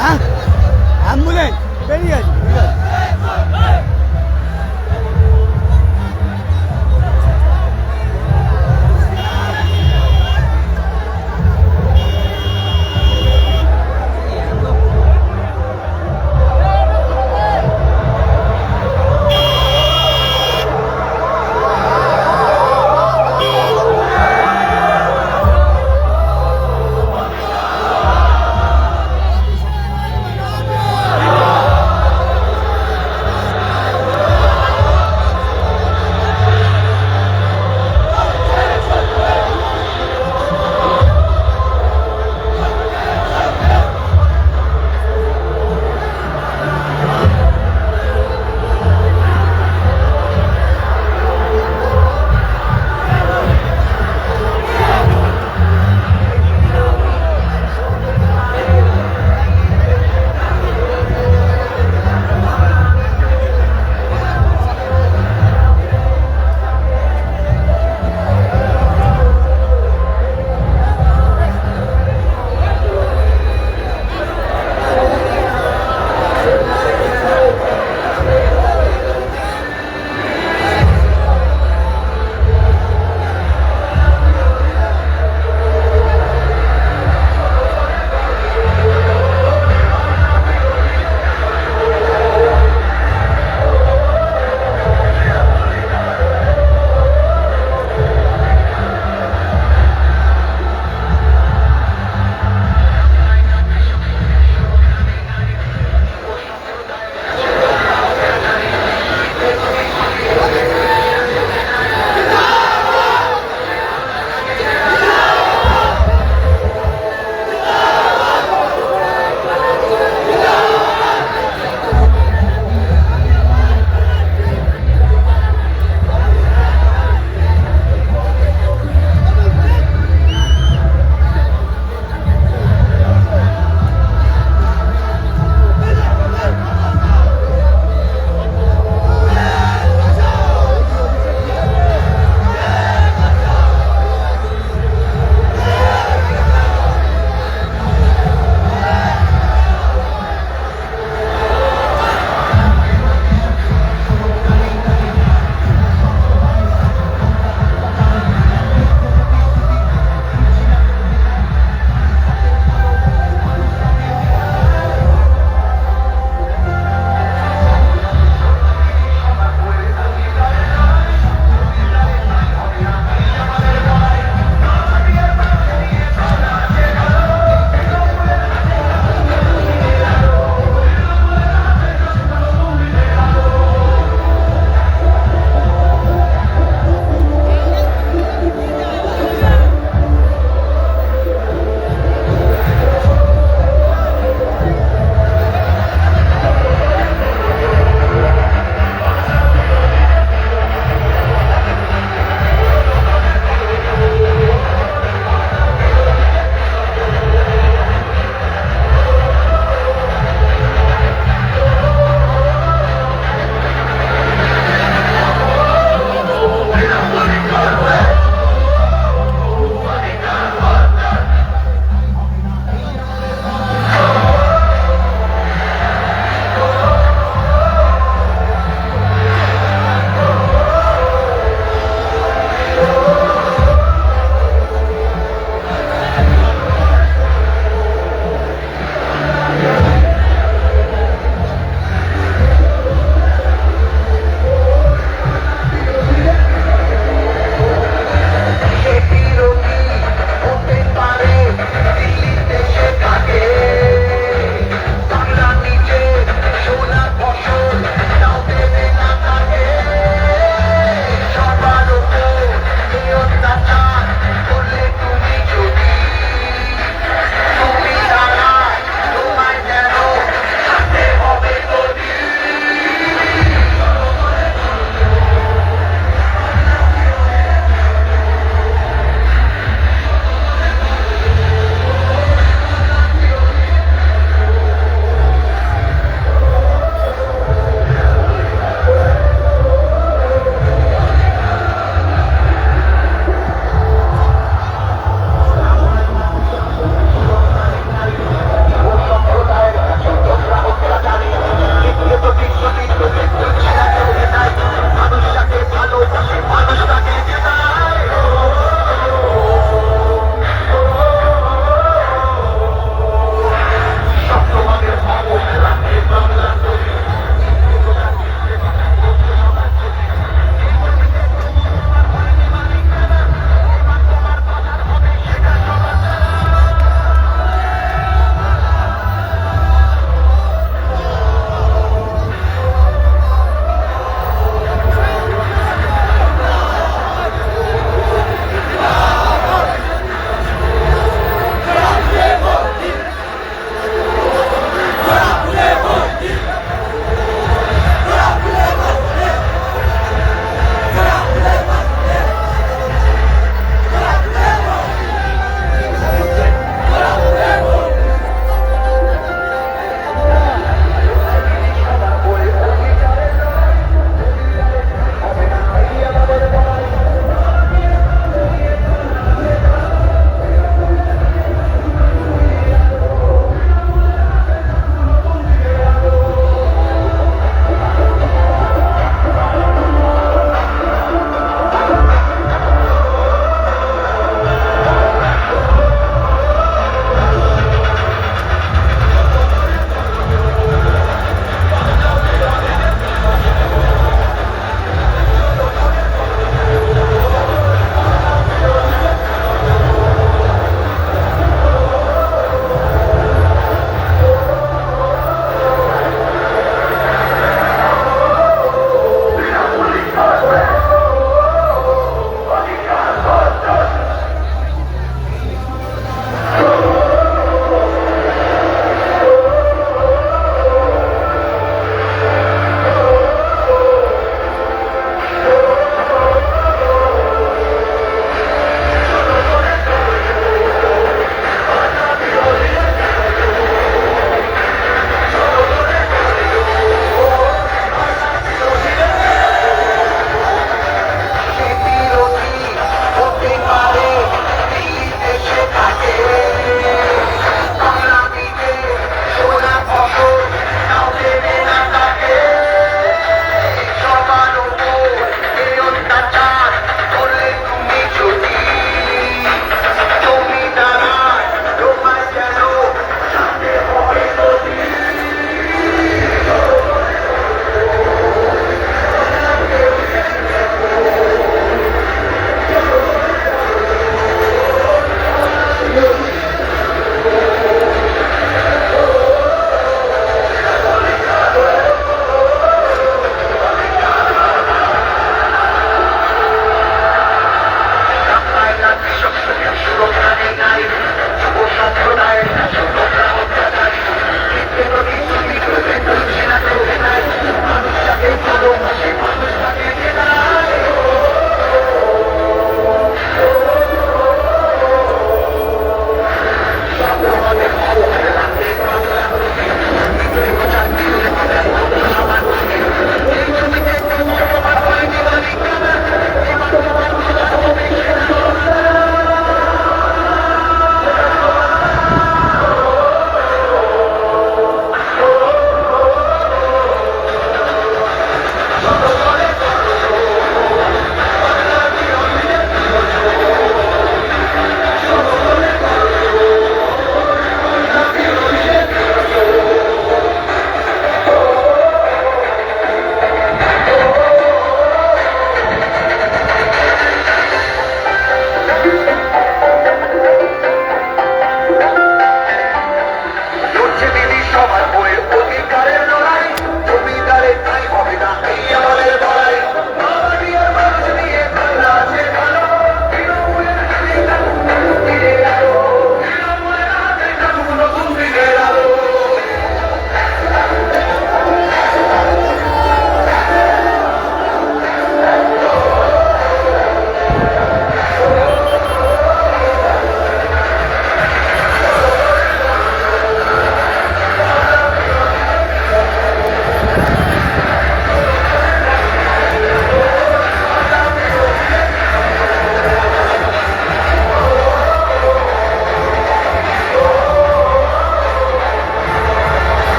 হ্যাঁ অ্যাম্বুলেন্স বেরিয়ে আছে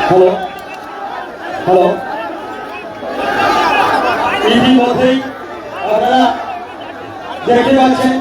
হ্যালো হ্যালো ইতিমধ্যেই আপনারা দেখতে পাচ্ছেন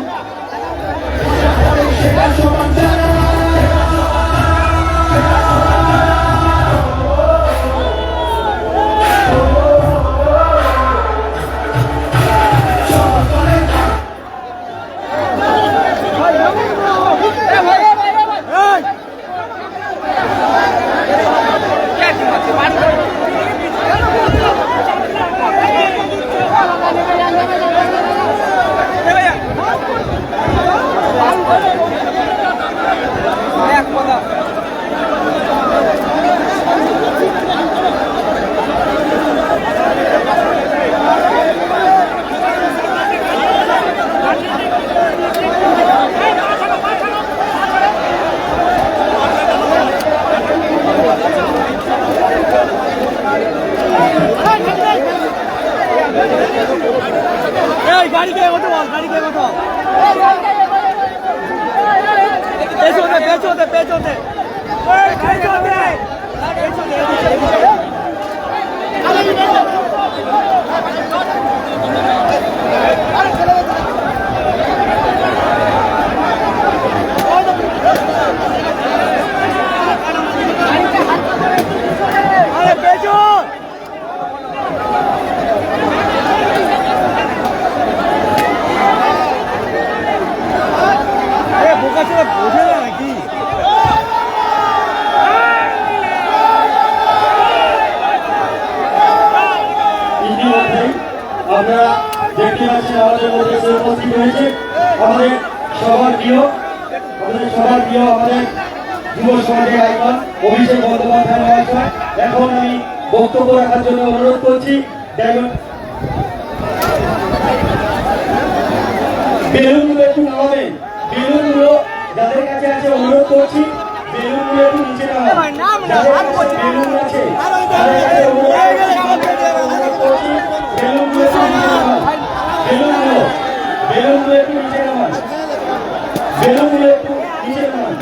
गाड़ी के ओटो गाड़ी के ओटो पेचोते पेचोते अरे पेचो বোঝে না নাকি ইতিমধ্যেই আপনারা দেখতে পাচ্ছেন আমাদের মধ্যে উপস্থিত হয়েছে আমাদের সবার প্রিয় আমাদের যুব সমাজের আইকন অভিষেক বন্দ্যোপাধ্যায় মহাশয়। এখন আমি বক্তব্য রাখার জন্য অনুরোধ করছি বেলুনগুলো একটু নামাবেন, বেলুনগুলো যাদের কাছে আছে অনুরোধ করছি বেলুনগুলো একটু নিচে নামাবেন, যাদের কাছে বেলুন আছে তাদের কাছে অনুরোধ করছি বেলুনগুলো একটু নিচে নামান, বেলুনগুলো একটু নিচে নামান, বেলুনগুলো একটু নিচে নামান,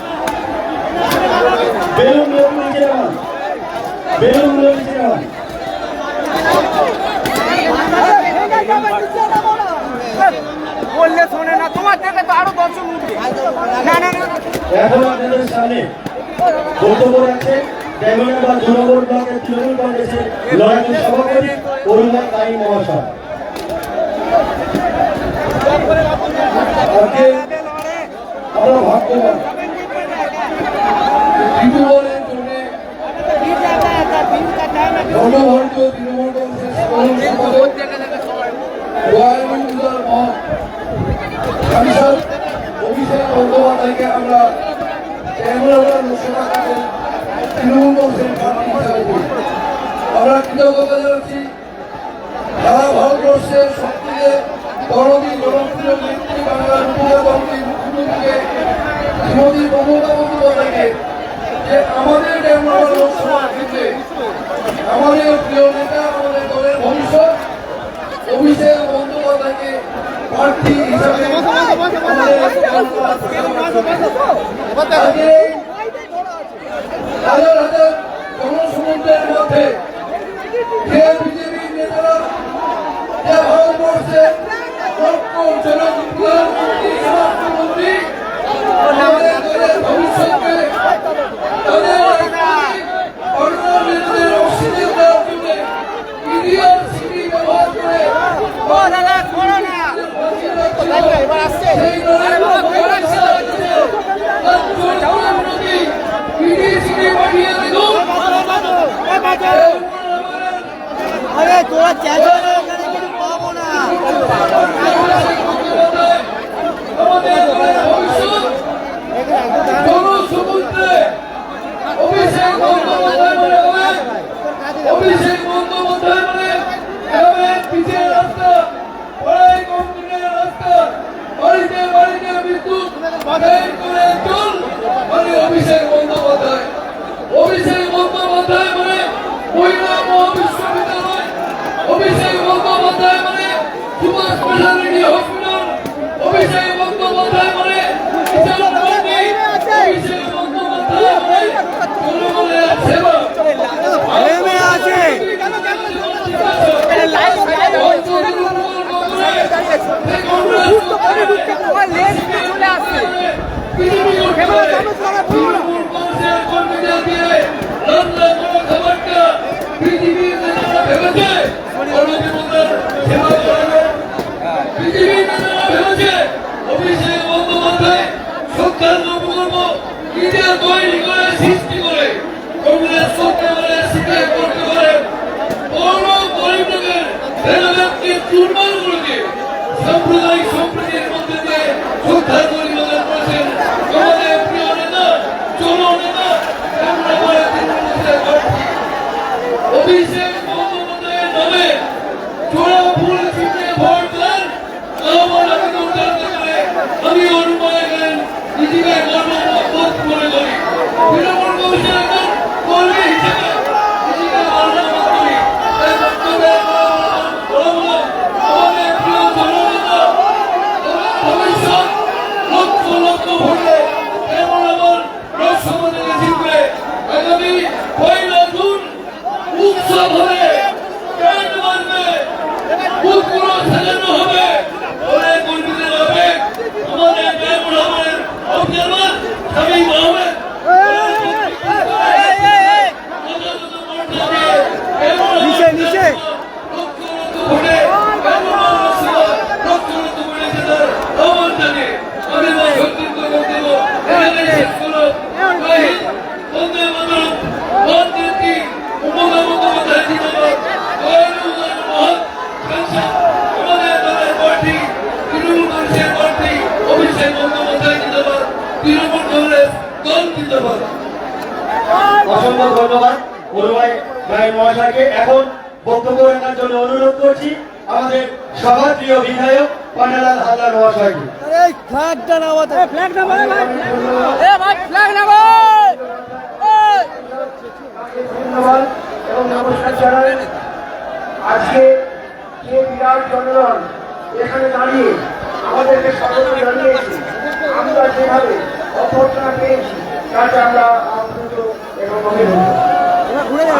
বেলুনগুলো একটু নিচে নামান, বেলুনগুলো নিচে নামান। বললে শোনে না, তোমার থেকে তো আরো দর্শক উঠবে। না না না, এখন আপনাদের সামনে বক্তব্য রাখছে ডেমোনাবাদ 2 নম্বর ব্লকের তৃণমূল কংগ্রেসের লড়াকু সভাপতি অরুণা কাই মহাশয়। আজকে আমরা ভাগ্যবান তৃণমূলের জন্য সর্বভারতীয় তৃণমূল কংগ্রেসের সাধারণ সম্পাদক দয়ানন্দার মহৎ সাংসদ অভিষেক বন্দ্যোপাধ্যায়কে আমরা লোকসভা তৃণমূল কংগ্রেসের প্রার্থী হিসাবে করি। আমরা কৃতজ্ঞতা জানাচ্ছি সারা ভারতবর্ষের সবথেকে দরদি জনপ্রিয় নেত্রী বাংলার উপজাতন্ত্রী মুখ্যমন্ত্রীকে শ্রীমতী মমতা বন্দ্যোপাধ্যায়কে যে আমাদের ডেমরা লোকসভা ক্ষেত্রে আমাদের প্রিয় নেতা আমাদের দলের ভবিষ্যৎ অভিষেক বন্দ্যোপাধ্যায়কে প্রার্থী হিসাবে হাজার হাজার জনসমুদ্রের মধ্যে যে বিজেপির নেতারা যে ভারতবর্ষের লক্ষ প্রধানমন্ত্রী স্বরাষ্ট্রমন্ত্রী আমাদের দলের ভবিষ্যৎকে তাদের অর্থনীতির অক্সিজেন দেওয়ার জন্য ইন্ডিয়ান সিটি ব্যবহার করে সেই নরেন্দ্র মোদী নদী ইডি পাঠিয়ে দেখুন। আরে তোরা চেঁচো না, এখানে কিছু পাবো না। আমাদের দলের ভবিষ্যৎ জনসমুদ্রে অভিষেক বন্দ্যোপাধ্যায় বলে হবে। অভিষেক বন্দ্যোপাধ্যায় মানে এভাবে পিছিয়ে রাস্তা, পড়াই কংক্রিটের রাস্তা, বাড়িতে বাড়িতে বিদ্যুৎ বাধাই করে চল মানে অভিষেক বন্দ্যোপাধ্যায়। অভিষেক বন্দ্যোপাধ্যায় মানে মহিলা মহাবিশ্ববিদ্যালয়। অভিষেক বন্দ্যোপাধ্যায় মানে super speciality hospital. Abhishek Bandyopadhyay মানে কিষাণ মন্ত্রী। অভিষেক বন্দ্যোপাধ্যায় মানে জনগণের সেবা। নেমে আছে অভিষেক বন্দ্যোপাধ্যায় সরকার প্রকল্প নিজে তৈরি করে সৃষ্টি করে কংগ্রেস সরকারের স্বীকার করতে পারে। বড় গরিবদের ভেদাভেদকে চুরমার করে সাম্প্রদায়িক সম্প্রীতির মধ্যে দিয়ে সরকার পরিবর্তন করেছেন আমাদের প্রিয় নেতা জননেতা অভিষেক বন্দ্যোপাধ্যায়ের নামে চোরা ফুল ছিটে ভোট দেন। আমি অনুময় করেন নিজেকে গর্ববোধ মনে করি। তৃণমূল কংগ্রেসের একজন কর্মী হিসেবে নিজেকে গর্ববোধ করি। তাই বক্তব্যে আমাদের প্রিয় জননেতা ভবিষ্যৎ লক্ষ লক্ষ ভোটে কেমন আমার লোকসভা থেকে জিতবে। আগামী 1 জুন উৎসব হবে, ব্যান্ড বাজবে, বুথগুলো সাজানো হবে, ওরে কর্মীদের হবে আমাদের কেমন হবে অবজারভার শামীম আহমেদ নিচে নিচে অসংখ্য ধন্যবাদ অনুরাই গায়ের মহাশয়কে। এখন বক্তব্য রাখার জন্য অনুরোধ করছি আমাদের সবার প্রিয় বিধায়ক পান্নালাল হালদার মহাশয়কে। এই ফ্ল্যাগটা নামাতে, ফ্ল্যাগ নামাতে ভাই, ভাই ফ্ল্যাগ নামাও। ধন্যবাদ এবং নমস্কার জানাই। আজকে যে বিরাট জনগণ এখানে দাঁড়িয়ে আমাদেরকে স্বাগত জানিয়েছি, আমরা যেভাবে অভ্যর্থনা পেয়েছি তাতে আমরা আপ্লুত এবং অভিভূত।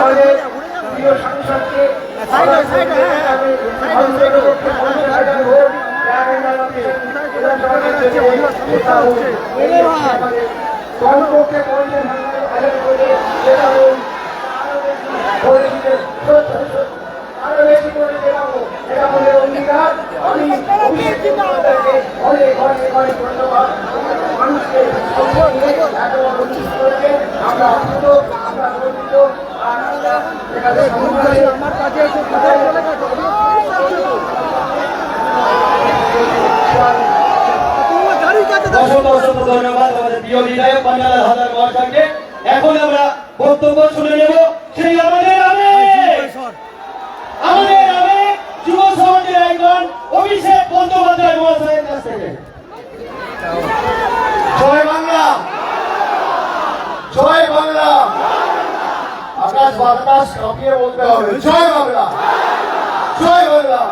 আমাদের প্রিয় সাংসদকে কমপক্ষে 50,000 করে আরো বেশি করে দেখাবো, এটা আমাদের অঙ্গীকার। আমি অভিষেক বন্দ্যোপাধ্যায়কে অনেক অনেক অনেক ধন্যবাদ। মানুষকে এত উন্নীত করেছে, আমরা আপ্লুত, আমরা গর্বিত। আর এখানে আমার কাছে এসে অসংখ্য ধন্যবাদ আমাদের প্রিয় বিধায়ক পান্নালাল হালদার মহাশয়কে। এখন আমরা বক্তব্য শুনে নেব সেই আমাদের যুব সমাজের একজন অভিষেক বন্দ্যোপাধ্যায় মহাশয়ের কাছ থেকে। জয় বাংলা, জয় বাংলা। আকাশ বাতাস কাঁপিয়ে বলতে হবে, জয় বাংলা, জয় বাংলা,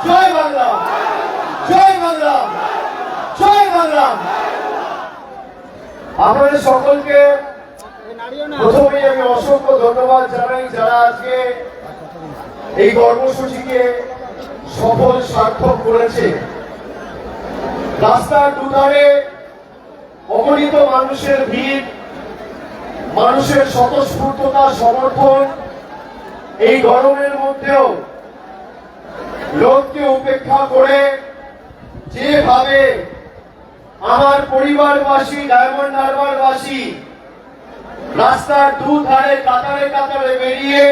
জয় বাংলা, জয় বাংলা, জয় বাংলা। আপনাদের সকলকে প্রথমেই আমি অসংখ্য ধন্যবাদ জানাই যারা আজকে এই কর্মসূচিকে সফল সার্থক করেছে। রাস্তার দুধারে অগণিত মানুষের ভিড়, মানুষের স্বতঃস্ফূর্ততা, সমর্থন, এই গরমের মধ্যেও লোককে উপেক্ষা করে যেভাবে আমার পরিবারবাসী, ডায়মন্ড হারবারবাসী রাস্তার দুধারে কাতারে কাতারে বেরিয়ে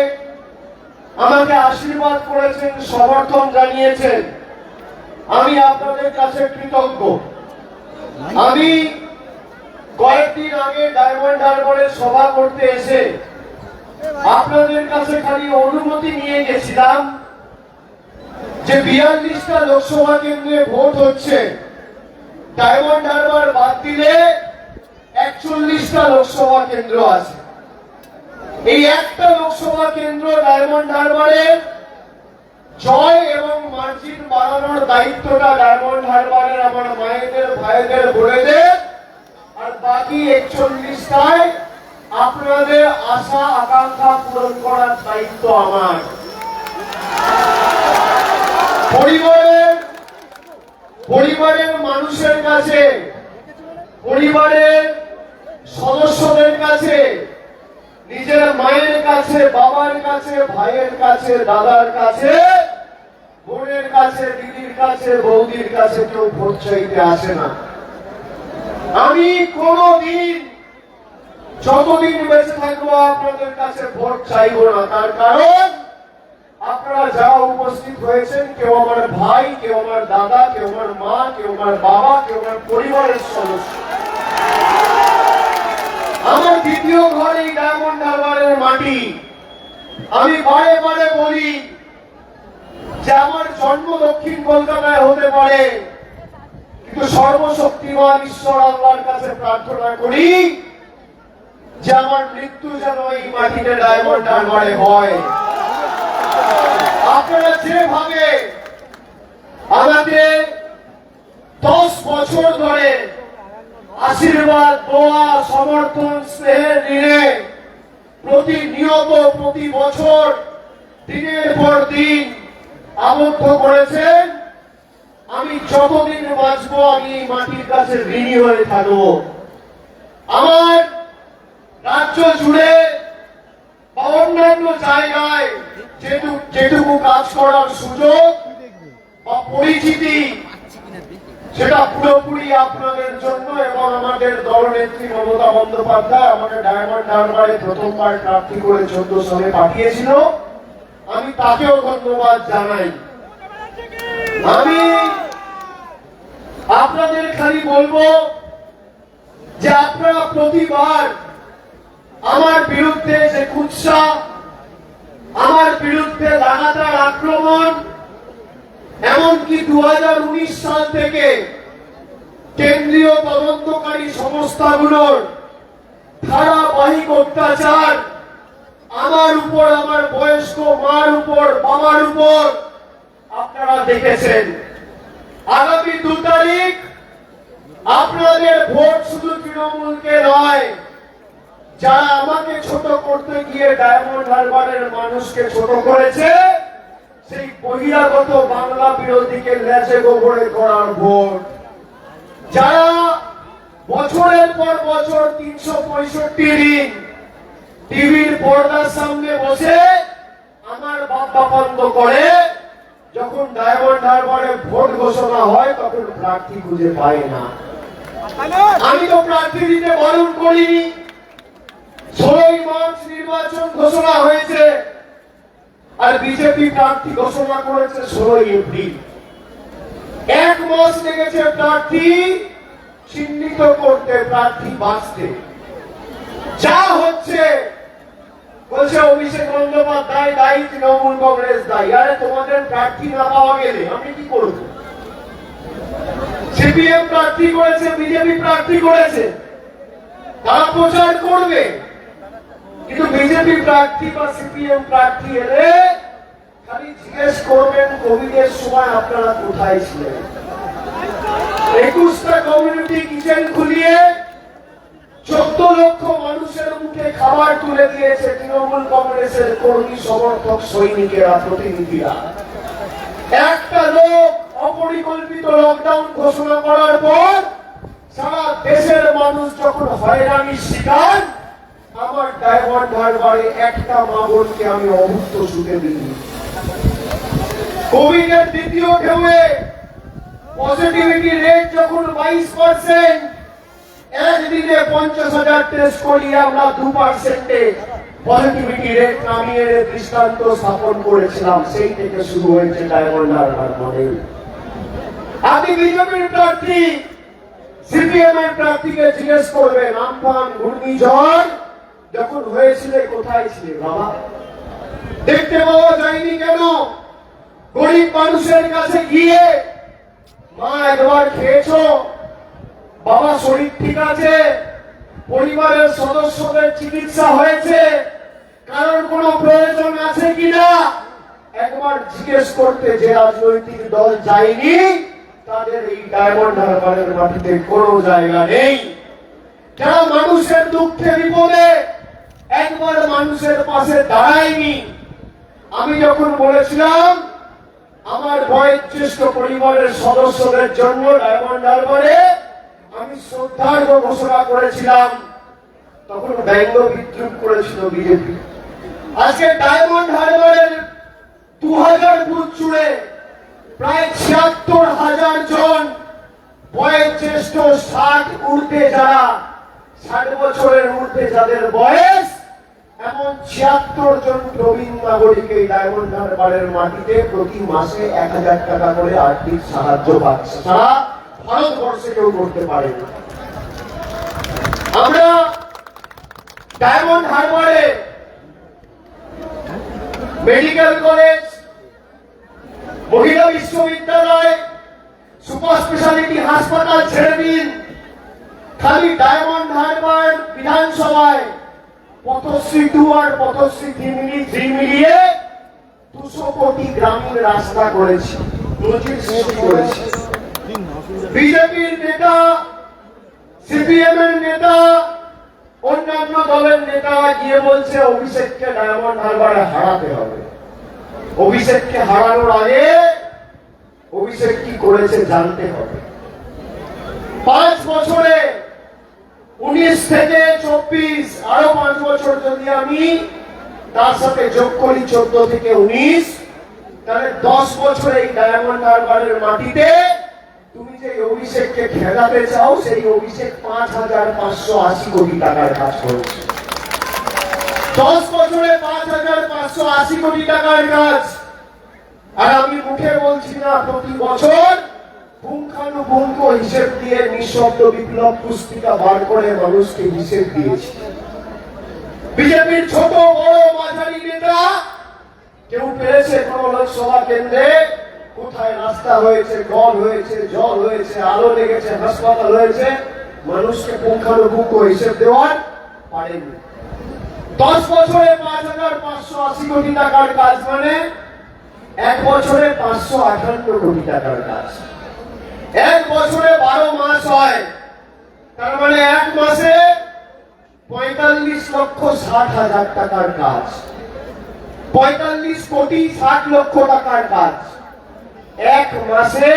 আমাকে আশীর্বাদ করেছেন, সমর্থন জানিয়েছেন, আমি আপনাদের কাছে কৃতজ্ঞ। আমি কয়েকদিন আগে ডায়মন্ড হারবারে সভা করতে এসে আপনাদের কাছে খালি অনুমতি নিয়ে গেছিলাম যে 42টা লোকসভা কেন্দ্রে ভোট হচ্ছে, ডায়মন্ড হারবার বাদ দিলে 41টা লোকসভা কেন্দ্র আছে। এই একটা লোকসভা কেন্দ্র ডায়মন্ড হারবারের জয় এবং মার্জিন বাড়ানোর দায়িত্বটা ডায়মন্ড হারবারের আমার মায়েদের, ভাইদের, বোনেদের, আর বাকি 41টায় আপনাদের আশা আকাঙ্ক্ষা পূরণ করার দায়িত্ব আমার। পরিবারের মানুষের কাছে, পরিবারের সদস্যদের কাছে, নিজের মায়ের কাছে, বাবার কাছে, ভাইয়ের কাছে, দাদার কাছে, বোনের কাছে, দিদির কাছে, বৌদির কাছে কেউ ভোট চাইতে আসে না। আমি কোনদিন, যতদিন বেঁচে থাকবো আপনাদের কাছে ভোট চাইবো না। তার কারণ আপনারা যারা উপস্থিত হয়েছেন, কেউ আমার ভাই, কেউ আমার দাদা, কেউ আমার মা, কেউ আমার বাবা, কেউ আমার পরিবারের সদস্য। আমার দ্বিতীয় ঘর এই ডায়মন্ড হারবারের মাটি। আমি বারে বারে বলি যে আমার জন্ম দক্ষিণ কলকাতায় হতে পারে, কিন্তু সর্বশক্তিমান ঈশ্বর আল্লাহর কাছে প্রার্থনা করি যে আমার মৃত্যু যেন এই মাটিতে ডায়মন্ড হারবারে হয়। আপনারা যেভাবে আমাকে 10 বছর ধরে আশীর্বাদ, দোয়া, সমর্থন, স্নেহের ঋণে প্রতিনিয়ত, প্রতি বছর, দিনের পর দিন আবদ্ধ করেছেন, আমি যতদিন বাঁচবো আমি এই মাটির কাছে ঋণী হয়ে থাকবো। আমার রাজ্য জুড়ে বা অন্যান্য জায়গায় যেটুকু কাজ করার সুযোগ বা পরিচিতি, সেটা পুরোপুরি আপনাদের জন্য। এবং আমাদের দলনেত্রী মমতা বন্দ্যোপাধ্যায় আমাকে ডায়মন্ড হারবারে প্রথমবার প্রার্থী করে 14 সালে পাঠিয়েছিল, আমি তাকেও ধন্যবাদ জানাই। আমি আপনাদের খালি বলবো যে আপনারা প্রতিবার আমার বিরুদ্ধে যে কুৎসা, আমার বিরুদ্ধে লাগাতার আক্রমণ, এমনকি 2019 সাল থেকে কেন্দ্রীয় তদন্তকারী সংস্থাগুলোর ধারাবাহিক অত্যাচার আমার উপর, আমার বয়স্ক মার উপর, বাবার উপর আপনারা দেখেছেন। আগামী 2 তারিখ আপনাদের ভোট শুধু তৃণমূলকে নয়, যারা আমাকে ছোট করতে গিয়ে ডায়মন্ড হারবারের মানুষকে ছোট করেছে, সেই বহিরাগত বাংলা বিরোধীকে লেজে গোবরে করার ভোট। যারা বছরের পর বছর 365 দিন টিভির পর্দার সামনে বসে আমার বাপ্পাপন্দ করে, যখন ডায়মন্ড হারবারে ভোট ঘোষণা হয় তখন প্রার্থী খুঁজে পায় না। আমি তো প্রার্থী দিতে বারণ করিনি। 16 মার্চ নির্বাচন ঘোষণা হয়েছে, আর বিজেপি প্রার্থী ঘোষণা করেছে 16 এপ্রিল। 1 মাস লেগেছে প্রার্থী চিহ্নিত করতে, প্রার্থী বাঁচতে। যা হচ্ছে বলছে অভিষেক বন্দ্যোপাধ্যায় দায়ী, তৃণমূল কংগ্রেস দায়ী। আরে তোমাদের প্রার্থী না পাওয়া গেলে আমি কি করব? সিপিএম প্রার্থী করেছে, বিজেপি প্রার্থী করেছে, তারা প্রচার করবে, কিন্তু বিজেপি প্রার্থী বা সিপিএম প্রার্থী এলে খালি জিজ্ঞেস করবেন কোভিডের সময় আপনারা কোথায় ছিলেন। 21টা কমিউনিটি কিচেন খুলিয়ে 14 লক্ষ মানুষের মুখে খাবার তুলে দিয়েছে তৃণমূল কংগ্রেসের কর্মী, সমর্থক, সৈনিকেরা, প্রতিনিধিরা। একটা লোক অপরিকল্পিত লকডাউন ঘোষণা করার পর সারা দেশের মানুষ যখন হয়রানির শিকার, আমার ডায়মন্ড হারবারে একটা মা বোনকে আমি অভুক্ত শুতে দিই। কোভিডের দ্বিতীয় ঢেউয়ে পজিটিভিটি রেট যখন 22%, একদিনে 50,000 টেস্ট করিয়ে আমরা 2%-এ পজিটিভিটি রেট নামিয়ে দৃষ্টান্ত স্থাপন করেছিলাম। সেই থেকে শুরু হয়েছে ডায়মন্ড হারবার মডেল। আপনি বিজেপির প্রার্থী, সিপিএম এর প্রার্থীকে জিজ্ঞেস করবেন, আমফান ঘূর্ণিঝড় যখন হয়েছিল কোথায় ছিলে বাবা? দেখতে পাওয়া যায়নি কেন? গরিব মানুষের কাছে গিয়ে মা একবার খেয়েছো, বাবা শরীর ঠিক আছে, পরিবারের সদস্যদের চিকিৎসা হয়েছে, কারণ কোনো প্রয়োজন আছে কিনা একবার জিজ্ঞেস করতে যে রাজনৈতিক দল যায়নি, তাদের এই ডায়মন্ড হারবারের মাটিতে কোনো জায়গা নেই। যারা মানুষের দুঃখে বিপদে একবার মানুষের পাশে দাঁড়ায়নি। আমি যখন বলেছিলাম আমার বয়োজ্যেষ্ঠ পরিবারের সদস্যদের জন্য ডায়মন্ড হারবারে আমি শ্রদ্ধার্ঘ ঘোষণা করেছিলাম, তখন ব্যঙ্গ বিদ্রুপ করেছিল বিজেপি। আজকে ডায়মন্ড হারবারের 2000 বুথ জুড়ে প্রায় 76,000 জন বয়োজ্যেষ্ঠ 60 ঊর্ধ্বে, যারা 60 বছরের ঊর্ধ্বে যাদের বয়স, এমন 76 জন প্রবীণ নাগরিক এই ডায়মন্ড হারবারের মাটিতে প্রতি মাসে 1000 টাকা করে আর্থিক সাহায্য পাচ্ছে। সারা ভারতবর্ষে কেউ করতে পারে না। আমরা ডায়মন্ড হারবারে মেডিকেল কলেজ, মহিলা বিশ্ববিদ্যালয়, সুপার স্পেশালিটি হাসপাতাল ছেড়ে দিন, খালি ডায়মন্ড হারবার বিধানসভায় পথশ্রী 2 আর পথশ্রী 3 মিলিয়ে 200 কোটি গ্রামীণ রাস্তা করেছি, নজির সৃষ্টি করেছি। বিজেপির নেতা, সিপিএম এর নেতা, অন্যান্য দলের নেতা গিয়ে বলছে অভিষেককে ডায়মন্ড হারবারে হারাতে হবে। অভিষেককে হারানোর আগে অভিষেক কি করেছে জানতে হবে। 5 বছরে 19 থেকে 24, আরো 5 বছর যদি আমি তার সাথে যোগ করি 14 থেকে 19, তাহলে 10 বছরে এই ডায়মন্ড হারবারের মাটিতে তুমি যে অভিষেককে খেলাতে চাও, সেই অভিষেক 5,580 কোটি টাকার কাজ করেছে। 10 বছরে 5,580 কোটি টাকার কাজ। আর আমি মুখে বলছি না, প্রতি বছর পুঙ্খানুপুঙ্খ হিসেব দিয়ে নিঃশব্দ বিপ্লব পুস্তিকা বার করে মানুষকে হিসেব দিয়েছি। বিজেপির ছোট বড় মাঝারি নেতা কেউ পেরেছে কোন লোকসভা কেন্দ্রে কোথায় রাস্তা হয়েছে, কল হয়েছে, জল হয়েছে, আলো লেগেছে, হাসপাতাল হয়েছে, মানুষকে পুঙ্খানুপুঙ্খ হিসেব দেওয়ার পারেনি। 10 বছরে 5,580 কোটি টাকার কাজ মানে 1 বছরে 558 কোটি টাকার কাজ। 1 বছরে 12 মাস হয়, তার মানে 1 মাসে 45,60,000 টাকার কাজ, 45 কোটি 60 লক্ষ টাকার কাজ। 1 মাসে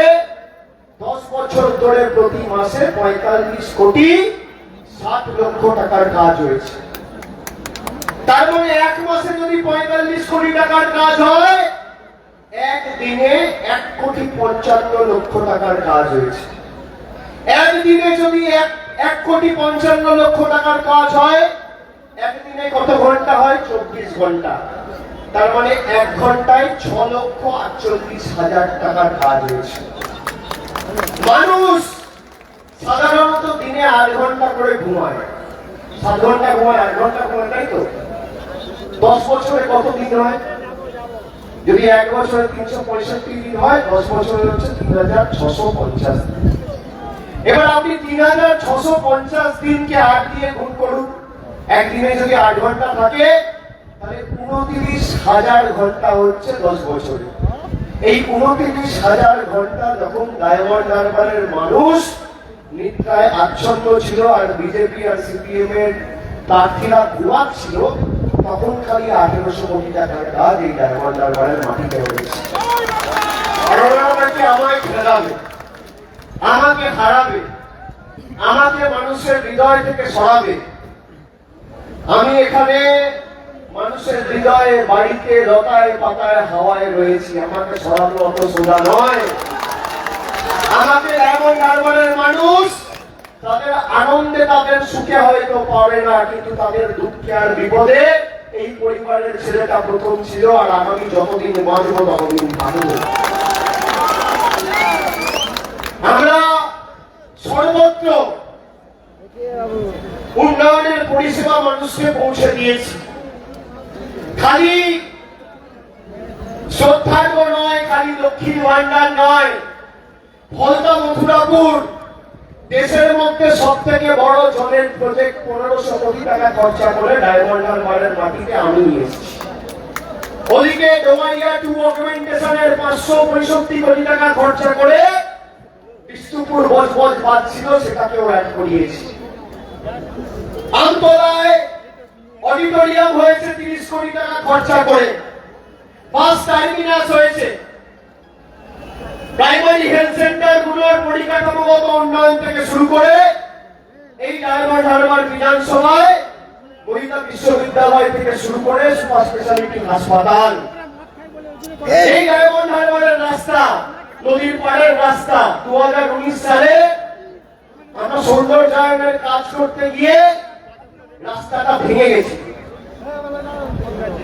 10 বছর ধরে প্রতি মাসে 45 কোটি 60 লক্ষ টাকার কাজ হয়েছে। তার মানে 1 মাসে যদি 45 কোটি টাকার কাজ হয়, একদিনে 1 কোটি 55 লক্ষ টাকার কাজ হয়েছে। একদিনে যদি 1 কোটি 55 লক্ষ টাকার কাজ হয়, একদিনে কত ঘন্টা হয়? 24 ঘন্টা। তার মানে 1 ঘন্টায় 6,48,000 টাকার কাজ হয়েছে। মানুষ সাধারণত দিনে 8 ঘন্টা করে ঘুমায়, 7 ঘন্টা ঘুমায়, 8 ঘন্টা ঘুমায়, তাই তো? 10 বছরে কত দিন হয়? যদি 1 বছরে 365 দিন হয়, 10 বছরে হচ্ছে 3,650 দিন। এবার আপনি 3,650 দিনকে 8 দিয়ে গুণ করুন। একদিনে যদি 8 ঘন্টা থাকে, তাহলে 29,000 ঘন্টা হচ্ছে 10 বছরে। এই 29,000 ঘন্টা যখন ডায়মন্ড হারবারের মানুষ নিদ্রায় আচ্ছন্ন ছিল আর বিজেপি আর সিপিএম এর প্রার্থীরা ঘুমাচ্ছিল, তখন খালি 1,800 কোটি টাকার কাজ এই ডায়মন্ড হারবারের মাটিতে হয়েছে। আমায় খেলাবে, আমাকে হারাবে, আমাকে মানুষের হৃদয় থেকে সরাবে। আমি এখানে মানুষের হৃদয়ে, বাড়িতে, লতায় পাতায়, হাওয়ায় রয়েছি। আমাকে সরানো অত সোজা নয়। আমাকে ডায়মন্ড হারবারের মানুষ তাদের আনন্দে তাদের সুখে হয়তো পাবে না, কিন্তু তাদের দুঃখে আর বিপদে এই পরিবারের ছেলেটা প্রথম ছিল, আর আগামী যতদিন বাঁচবো ততদিন থাকবো। আমরা সর্বত্র উন্নয়নের পরিষেবা মানুষকে পৌঁছে দিয়েছি। খালি শ্রদ্ধার্ঘ নয়, খালি লক্ষ্মীর ভান্ডার নয়, ফলতা মথুরাপুর দেশের মধ্যে সব থেকে বড় জলের প্রজেক্ট 1500 কোটি টাকা খরচা করে ডায়মন্ড হারবারের মাটিতে আমি নিয়েছি। ওদিকে ডোমাইয়া টু অগমেন্টেশনের 565 কোটি টাকা খরচা করে বিষ্ণুপুর বজবজ বাদ ছিল, সেটাকেও অ্যাড করিয়েছি। আমতলায় অডিটোরিয়াম হয়েছে 30 কোটি টাকা খরচা করে, বাস টার্মিনাস হয়েছে, প্রাইমারি হেলথ সেন্টার গুলোর পরিকাঠামোগত উন্নয়ন থেকে শুরু করে এই ডায়মন্ড হারবার বিধানসভায় মহিলা বিশ্ববিদ্যালয় থেকে শুরু করে সুপার স্পেশালিটি হাসপাতাল, এই ডায়মন্ড হারবারের রাস্তা, নদীর পাড়ের রাস্তা 2019 সালে আমরা সৌন্দর্যায়নের কাজ করতে গিয়ে রাস্তাটা ভেঙে গেছে।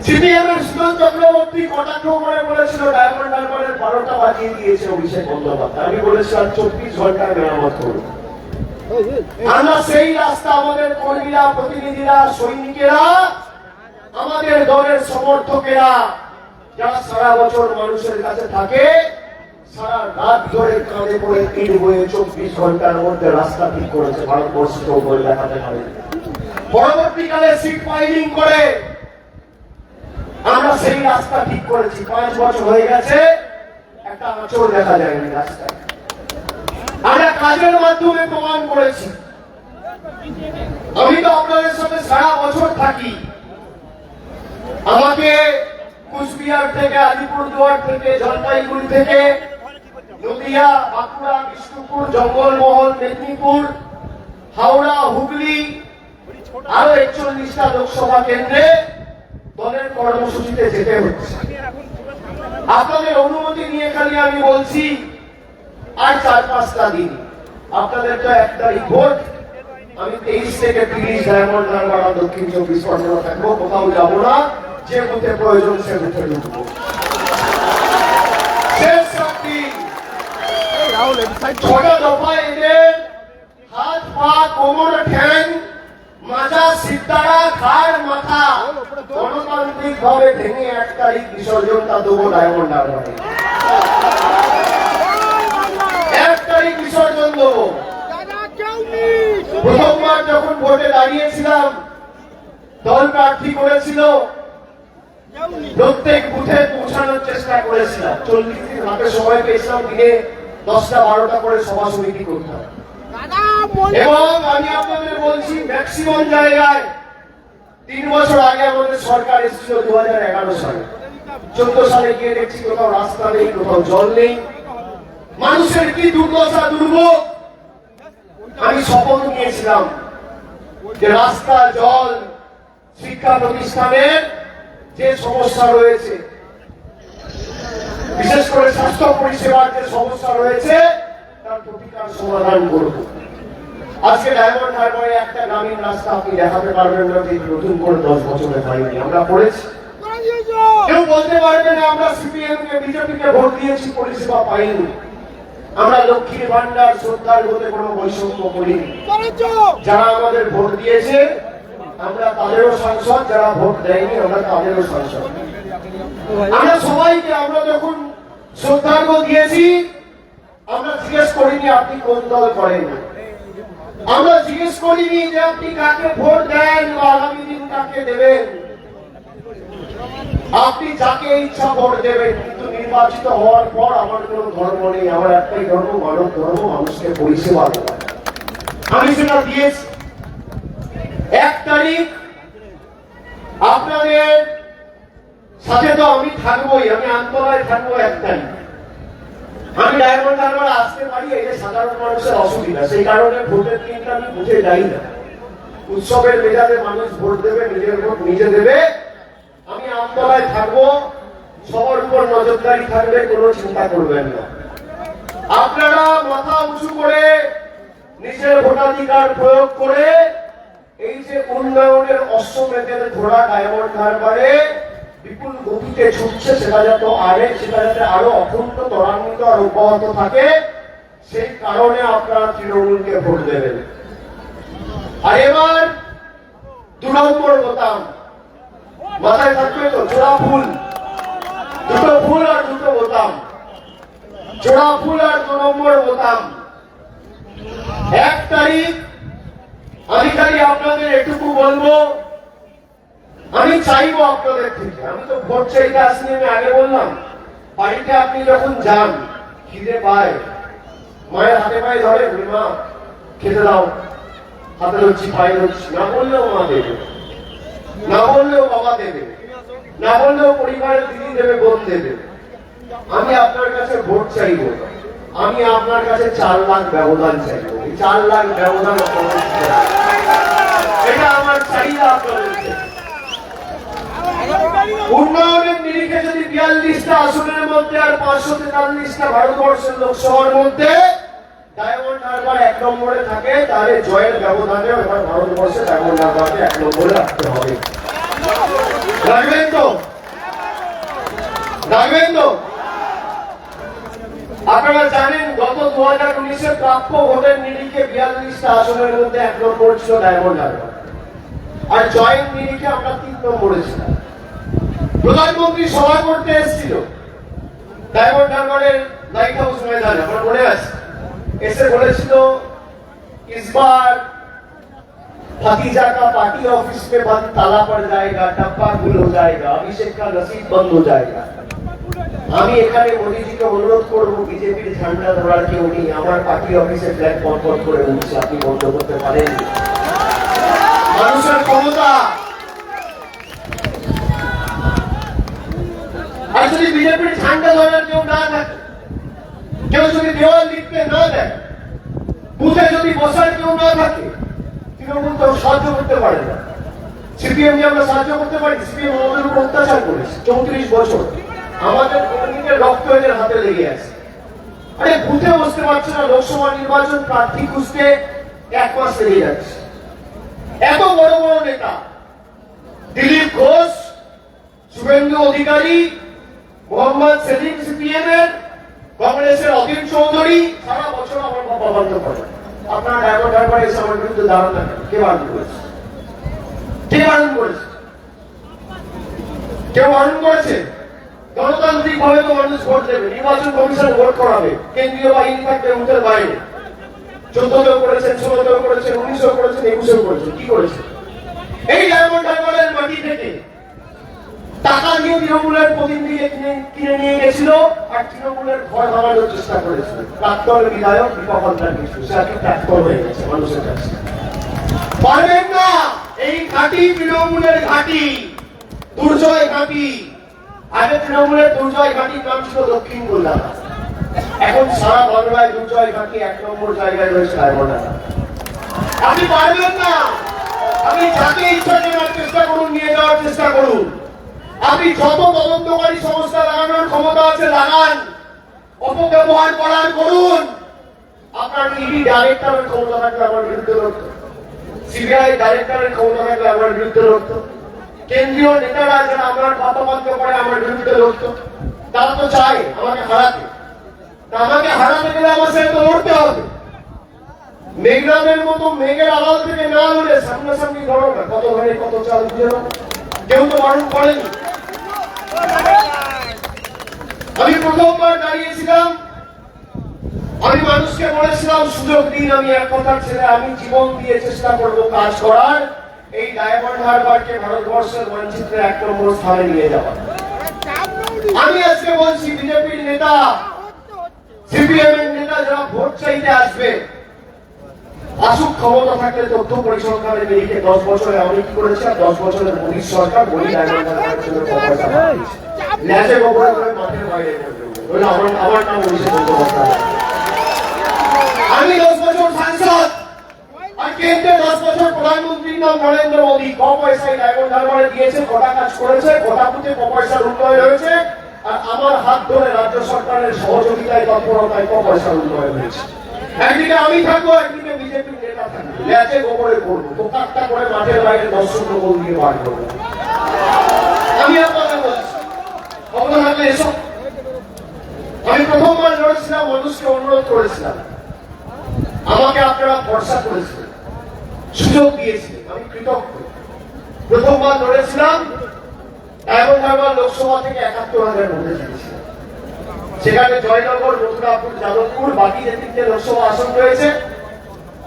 সিপিএম এর সুজন চক্রবর্তী কটাক্ষ করে বলেছিল ডায়মন্ড হারবারের 12টা বাজিয়ে দিয়েছে অভিষেক বন্দ্যোপাধ্যায়। আমি বলেছিলাম 24 ঘন্টায় মেরামত করব। আমরা সেই রাস্তা আমাদের কর্মীরা, প্রতিনিধিরা, সৈনিকেরা, আমাদের দলের সমর্থকেরা যারা সারা বছর মানুষের কাছে থাকে, সারা রাত ধরে কাঁধে করে ইট বয়ে 24 ঘন্টার মধ্যে রাস্তা ঠিক করেছে। ভারতবর্ষকেও বই দেখাতে পারে। পরবর্তীকালে সিট ফাইলিং করে আমরা সেই রাস্তা ঠিক করেছি। 5 বছর হয়ে গেছে, একটা আঁচড় দেখা যায়নি রাস্তায়। আমরা কাজের মাধ্যমে প্রমাণ করেছি। আমি তো আপনাদের সাথে সারা বছর থাকি। আমাকে কুচবিহার থেকে, আলিপুরদুয়ার থেকে, জলপাইগুড়ি থেকে, নদিয়া, বাঁকুড়া, বিষ্ণুপুর, জঙ্গলমহল, মেদিনীপুর, হাওড়া, হুগলি, আরো 41টা লোকসভা কেন্দ্রে দলের কর্মসূচিতে যেতে হচ্ছে। আপনাদের অনুমতি নিয়ে খালি আমি বলছি, আর 4-5টা দিন, আপনাদের তো 1 তারিখ ভোট। আমি 23 থেকে 30 ডায়মন্ড হারবার দক্ষিণ 24 পরগনা থাকবো, কোথাও যাবো না। যে বুথে প্রয়োজন সে বুথে ঢুকবো। শেষ শক্তি 6টা দফায় এদের হাত, পা, কোমর, ঠ্যাং, মাজা, সিদ্ধারা, ঘাড়, মাথা গণতান্ত্রিক ভাবে ভেঙে 1 তারিখ বিসর্জনটা দেবো ডায়মন্ড হারবারে। 1 তারিখ বিসর্জন দেবো। প্রথমবার যখন ভোটে দাঁড়িয়েছিলাম, দল প্রার্থী করেছিল, প্রত্যেক বুথে পৌঁছানোর চেষ্টা করেছিলাম। 40 দিন হাতে সময় পেয়েছিলাম, দিনে 10টা-12টা করে সভা সমিতি করতাম। এবং আমি আপনাদের বলছি, ম্যাক্সিমাম জায়গায় 3 বছর আগে আমাদের সরকার এসেছিল 2011 সালে। 14 সালে গিয়ে দেখছি কোথাও রাস্তা নেই, কোথাও জল নেই, মানুষের কি দুর্দশা, দুর্ভোগ। আমি শপথ নিয়েছিলাম যে রাস্তা, জল, শিক্ষা প্রতিষ্ঠানের যে সমস্যা রয়েছে, বিশেষ করে স্বাস্থ্য পরিষেবার যে সমস্যা রয়েছে, তার প্রতিকার সমাধান করব। আজকে ডায়মন্ড হারবারে একটা গ্রামীণ রাস্তা আপনি দেখাতে পারবেন না যে নতুন করে 10 বছরে হয়নি। আমরা করেছি। কেউ বলতে পারবে না আমরা সিপিএম কে, বিজেপি কে ভোট দিয়েছি, পরিষেবা পাইনি। আমরা লক্ষ্মীর ভান্ডার, শ্রদ্ধার মধ্যে কোনো বৈষম্য করিনি। যারা আমাদের ভোট দিয়েছে আমরা তাদেরও সাংসদ, যারা ভোট দেয়নি আমরা তাদেরও সাংসদ। আমরা সবাইকে, আমরা যখন শ্রদ্ধার্ঘ দিয়েছি, আমরা জিজ্ঞেস করিনি আপনি কোন দল করেন, আমরা জিজ্ঞেস করিনি যে আপনি কাকে ভোট দেন বা আগামী দিন কাকে দেবেন। আপনি যাকে ইচ্ছা ভোট দেবেন, কিন্তু নির্বাচিত হওয়ার পর আমার কোনো ধর্ম নেই। আমার একটাই ধর্ম, মানব ধর্ম, মানুষকে পরিষেবা দেওয়া। আমি সেটা দিয়েছি। 1 তারিখ আপনাদের সাথে তো আমি থাকবোই, আমি আমতলায় থাকবো 1 তারিখ। আমি ডায়মন্ড হারবার আসতে পারি, এই যে সাধারণ মানুষের অসুবিধা, সেই কারণে ভোটের দিনটা আমি বুঝে যাই না। উৎসবের মেজাজে মানুষ ভোট দেবে, নিজের ভোট নিজে দেবে। আমি আমতলায় থাকবো, সবার উপর নজরদারি থাকবে, কোনো চিন্তা করবেন না। আপনারা মাথা উঁচু করে নিজের ভোটাধিকার প্রয়োগ করে এই যে উন্নয়নের অশ্বমেধের ঘোড়া ডায়মন্ড হারবারে বিপুল গতিতে ছুটছে, সেটা যাতে আরো অখণ্ড ত্বরান্বিত আর অব্যাহত থাকে, সেই কারণে আপনারা তৃণমূলকে ভোট দেবেন। আর এবার 2 নম্বর বোতাম মাথায় থাকবে তো, জোড়া ফুল, দুটো ফুল আর দুটো বোতাম, জোড়া ফুল আর 2 নম্বর বোতাম। 1 তারিখ আমি খালি আপনাদের এটুকু বলবো, আমি চাইবো আপনাদের থেকে, আমি তো ভোট চাইতে আসিনি, আমি আগে বললাম, বাড়িতে আপনি যখন যান খিদে পায়, মায়ের হাতে পায়ে ধরে, মা খেতে দাও, হাতে ধরছি পায়ে ধরছি, না বললেও মা দেবে, না বললেও বাবা দেবে, না বললেও পরিবারের দিদি দেবে, বোন দেবে। আমি আপনার কাছে ভোট চাইবো, আমি আপনার কাছে 4 লাখ ব্যবধান চাইবো। 4 লাখ ব্যবধান এটা আমার চাহিদা আপনাদের। উন্নয়নের নিরিখে যদি 42টা আসনের মধ্যে আর 543টা ভারতবর্ষের লোকসভার মধ্যে ডায়মন্ড হারবার 1 নম্বরে থাকে, তাহলে জয়ের ব্যবধানে এবার ভারতবর্ষে ডায়মন্ড হারবারকে 1 নম্বরে রাখতে হবে। রাখবেন তো? রাখবেন তো? আপনারা জানেন গত 2019-এ প্রাপ্য ভোটের নিরিখে 42টা আসনের মধ্যে 1 নম্বর ছিল ডায়মন্ড হারবার, আর জয়েন্ট নিরিখে আমরা 3 নম্বরে ছিলাম। প্রধানমন্ত্রী সভা করতে এসেছিল ডায়মন্ড হারবারের লাইট হাউস ময়দানে, আমার মনে আছে, এসে বলেছিল इस बार भतीजा का पार्टी ऑफिस में बंद ताला पड़ जाएगा, डब्बा गुल हो जाएगा, अभिषेक का नसीब बंद हो जाएगा। আমি এখানে মোদীজিকে অনুরোধ করবো, বিজেপির ঝান্ডা ধরার কেউ নেই, আমার পার্টি অফিসে ফ্ল্যাগ বন্ধ করে উঠছে, আপনি বন্ধ করতে পারেন? মানুষের ক্ষমতা। আর যদি বিজেপির ঝান্ডা ধরার কেউ না থাকে, কেউ যদি দেওয়াল লিখতে না দেয়, বুথে যদি বসার কেউ না থাকে, তৃণমূল তো সাহায্য করতে পারে না। সিপিএম কে আমরা সাহায্য করতে পারি? সিপিএম আমাদের উপর অত্যাচার করেছে 34 বছর, আমাদের কর্মীদের রক্ত এদের হাতে লেগে আছে। আরে বুথে বসতে পারছে না, লোকসভা নির্বাচন প্রার্থী খুঁজতে 1 মাস লেগে যাচ্ছে। এত বড় বড় নেতা, দিলীপ ঘোষ, শুভেন্দু অধিকারী, মোহাম্মদ সেলিম সিপিএম এর, কংগ্রেসের অধীর চৌধুরী, সারা বছর আমার বাবা বন্ধ করে। আপনারা ডায়মন্ড হারবারে এসে আমার বিরুদ্ধে দাঁড়ান না, কে বারণ করেছে? কে বারণ করেছে? কেউ বারণ করেছে? গণতান্ত্রিক ভাবে তো মানুষ ভোট দেবে, নির্বাচন কমিশন ভোট করাবে, কেন্দ্রীয় বাহিনী থাকবে মুখের বাইরে। 14তেও করেছেন, 16তেও করেছেন, 19এও করেছেন, 21এও করেছেন। কি করেছে? এই ডায়মন্ড হারবারের মাটি থেকে টাকা দিয়ে তৃণমূলের প্রতিনিধিকে কিনে নিয়ে গেছিল, আর তৃণমূলের ঘর ভাঙানোর চেষ্টা করেছিল। প্রাক্তন বিধায়ক দীপক হালদার কিছু, সে আজকে প্রাক্তন হয়ে গেছে মানুষের কাছে। পারবেন না, এই ঘাঁটি তৃণমূলের ঘাঁটি, দুর্জয় ঘাঁটি। আগে তৃণমূলের দুর্জয় ঘাঁটির নাম ছিল দক্ষিণ কলকাতা, এখন সারা বাংলায় দুর্জয় ঘাঁটি 1 নম্বর জায়গায় রয়েছে ডায়মন্ড হারবার। আপনি পারবেন না, আপনি যাকে ইচ্ছা নেওয়ার চেষ্টা করুন, নিয়ে যাওয়ার চেষ্টা করুন। আপনি যত তদন্তকারী সংস্থা লাগানোর ক্ষমতা আছে লাগান, অপব্যবহার করার করুন। আপনার ইডি ডাইরেক্টরের ক্ষমতা থাকলে আমার বিরুদ্ধে লড়তো, সিবিআই ডাইরেক্টরের ক্ষমতা থাকলে আমার বিরুদ্ধে লড়তো, কেন্দ্রীয় নেতারা যারা আমার পাতাবাধ্য করে আমার বিরুদ্ধে লড়তো। তারা তো চায় আমাকে হারাতে, আমাকে হারাতে গেলে আমার সাথে তো লড়তে হবে। মেঘনাদের মতো মেঘের আড়াল থেকে না লড়ে সামনাসামনি লড়ো না, কত ভাই কত চাল বুঝে নাও। কেউ তো বারণ করেনি। আমি প্রথমবার দাঁড়িয়েছিলাম, আমি মানুষকে বলেছিলাম সুযোগ দিন, আমি এক কথার ছেলে, আমি জীবন দিয়ে চেষ্টা করব কাজ করার, এই ডায়মন্ড হারবারকে ভারতবর্ষের মানচিত্রে 1 নম্বর স্থানে নিয়ে যাওয়া। আমি আজকে বলছি, বিজেপির নেতা, সিপিএম এর নেতা যারা ভোট চাইতে আসবে, আসুক, ক্ষমতা থাকলে তথ্য পরিসংখ্যানের নিরিখে 10 বছরে আমি কি করেছি, আর 10 বছরের মোদী সরকার বলি ডায়মন্ড হারবারের জন্য পয়সা দিয়েছে। ন্যাচে গোবরে করে মাঠের বাইরে আমার নাম অভিষেক বন্দ্যোপাধ্যায়। আমি 10 বছর সাংসদ, আর কেন্দ্রে 10 বছর প্রধানমন্ত্রীর নাম নরেন্দ্র মোদী। ক পয়সায় ডায়মন্ড হারবারে দিয়েছে, কটা কাজ করেছে, কটা বুথে ক পয়সার উন্নয়ন হয়েছে, আর আমার হাত ধরে রাজ্য সরকারের সহযোগিতায় তৎপরতায় পয়সা উন্নয়ন হয়েছে। একদিকে আমি থাকবো, একদিকে বিজেপির নেতা থাকবো, ল্যাচে গোবরে করবো, দোকানটা করে মাঠের বাইরে দর্শক গোবর দিয়ে বার করবো। আমি আপনাদের বলছি, খবর থাকলে এসব। আমি প্রথমবার লড়েছিলাম, মানুষকে অনুরোধ করেছিলাম, আমাকে আপনারা ভরসা করেছিলেন, সুযোগ দিয়েছিলেন, আমি কৃতজ্ঞ। প্রথমবার লড়েছিলাম, এবং একবার লোকসভা থেকে ৭১,০০০ ভোটে জিতেছিলাম। সেখানে জয়নগর, মথুরাপুর, যাদবপুর, বাকি যে ৩টে লোকসভা আসন রয়েছে,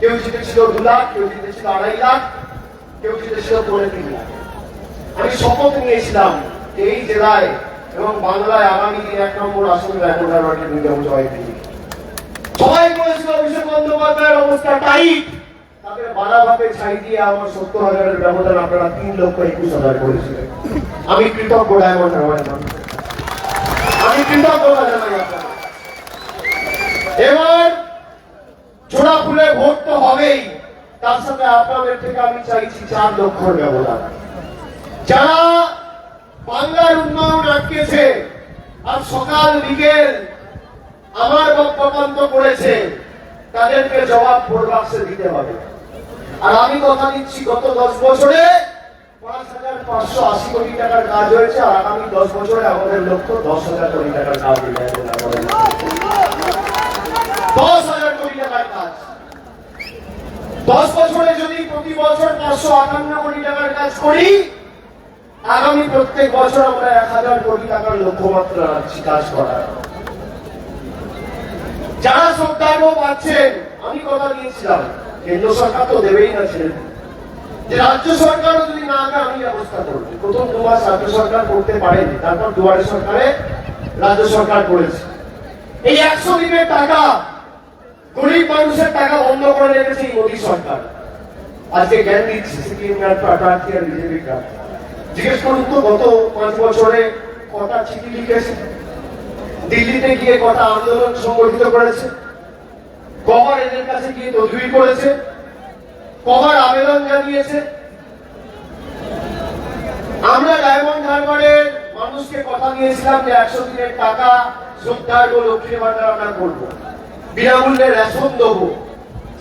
কেউ জিতেছিল ২ লাখ, কেউ জিতেছিল ২.৫ লাখ, কেউ জিতেছিল ৩.৫ লাখ। আমি শপথ নিয়েছিলাম এই জেলায় এবং বাংলায় আগামী দিন ১ নম্বর আসনে ডায়মন্ড হারবারকে নিয়ে যাবো জয় দিন। সবাই বলেছিল অভিষেক বন্দ্যোপাধ্যায়ের অবস্থা টাইট, তাদের বাধা ভাবে ছাই দিয়ে আমার ৭০,০০০-এর ব্যবধান আপনারা ৩,২১,০০০ করেছিলেন। আমি কৃতজ্ঞ ডায়মন্ড হারবারের মানুষ, আমি কৃতজ্ঞতা জানাই আপনাদের। এবার ছোড়া ফুলে ভোট তো হবেই, তার সাথে আপনাদের থেকে আমি চাইছি ৪ লক্ষর ব্যবধান। যারা বাংলার উন্নয়ন আটকেছে আর সকাল বিকেল আমার বক্তব্য করেছে, তাদেরকে জবাব ভোট বাক্সে দিতে হবে। আর আমি কথা দিচ্ছি, গত ১০ বছরে ৫,৫৮০ কোটি টাকার কাজ হয়েছে, আর আগামী ১০ বছরে আমাদের লক্ষ্য ১০,০০০ কোটি টাকার কাজ দিতে হবে। ১০,০০০ কোটি টাকার কাজ ১০ বছরে যদি প্রতি বছর ৫৫৮ কোটি টাকার কাজ করি, আগামী প্রত্যেক বছর আমরা ১,০০০ কোটি টাকার লক্ষ্যমাত্রা রাখছি কাজ করার। যারা সরকার পাচ্ছেন, আমি কথা দিয়েছিলাম কেন্দ্র সরকার তো দেবেই না, ছেড়ে যে রাজ্য সরকারও যদি না আগে আমি ব্যবস্থা করবো। প্রথম ২ মাস রাজ্য সরকার করতে পারেনি, তারপর দুয়ারে সরকারে রাজ্য সরকার করেছে। এই ১০০ দিনের টাকা, গরিব মানুষের টাকা বন্ধ করে রেখেছে এই মোদী সরকার। আজকে জ্ঞান দিচ্ছে সিকিম প্রার্থী আর বিজেপি প্রার্থী। জিজ্ঞেস করুন তো গত ৫ বছরে কটা চিঠি লিখেছে, দিল্লিতে গিয়ে কটা আন্দোলন সংগঠিত করেছে, কবার এদের কাছে গিয়ে তদবির করেছে, কবার আবেদন জানিয়েছে। আমরা ডায়মন্ড হারবারের মানুষকে কথা দিয়েছিলাম যে ১০০ দিনের টাকা শ্রদ্ধার্ঘ লক্ষ্মীর ভান্ডার আমরা করবো, বিনামূল্যে রেশন দেবো,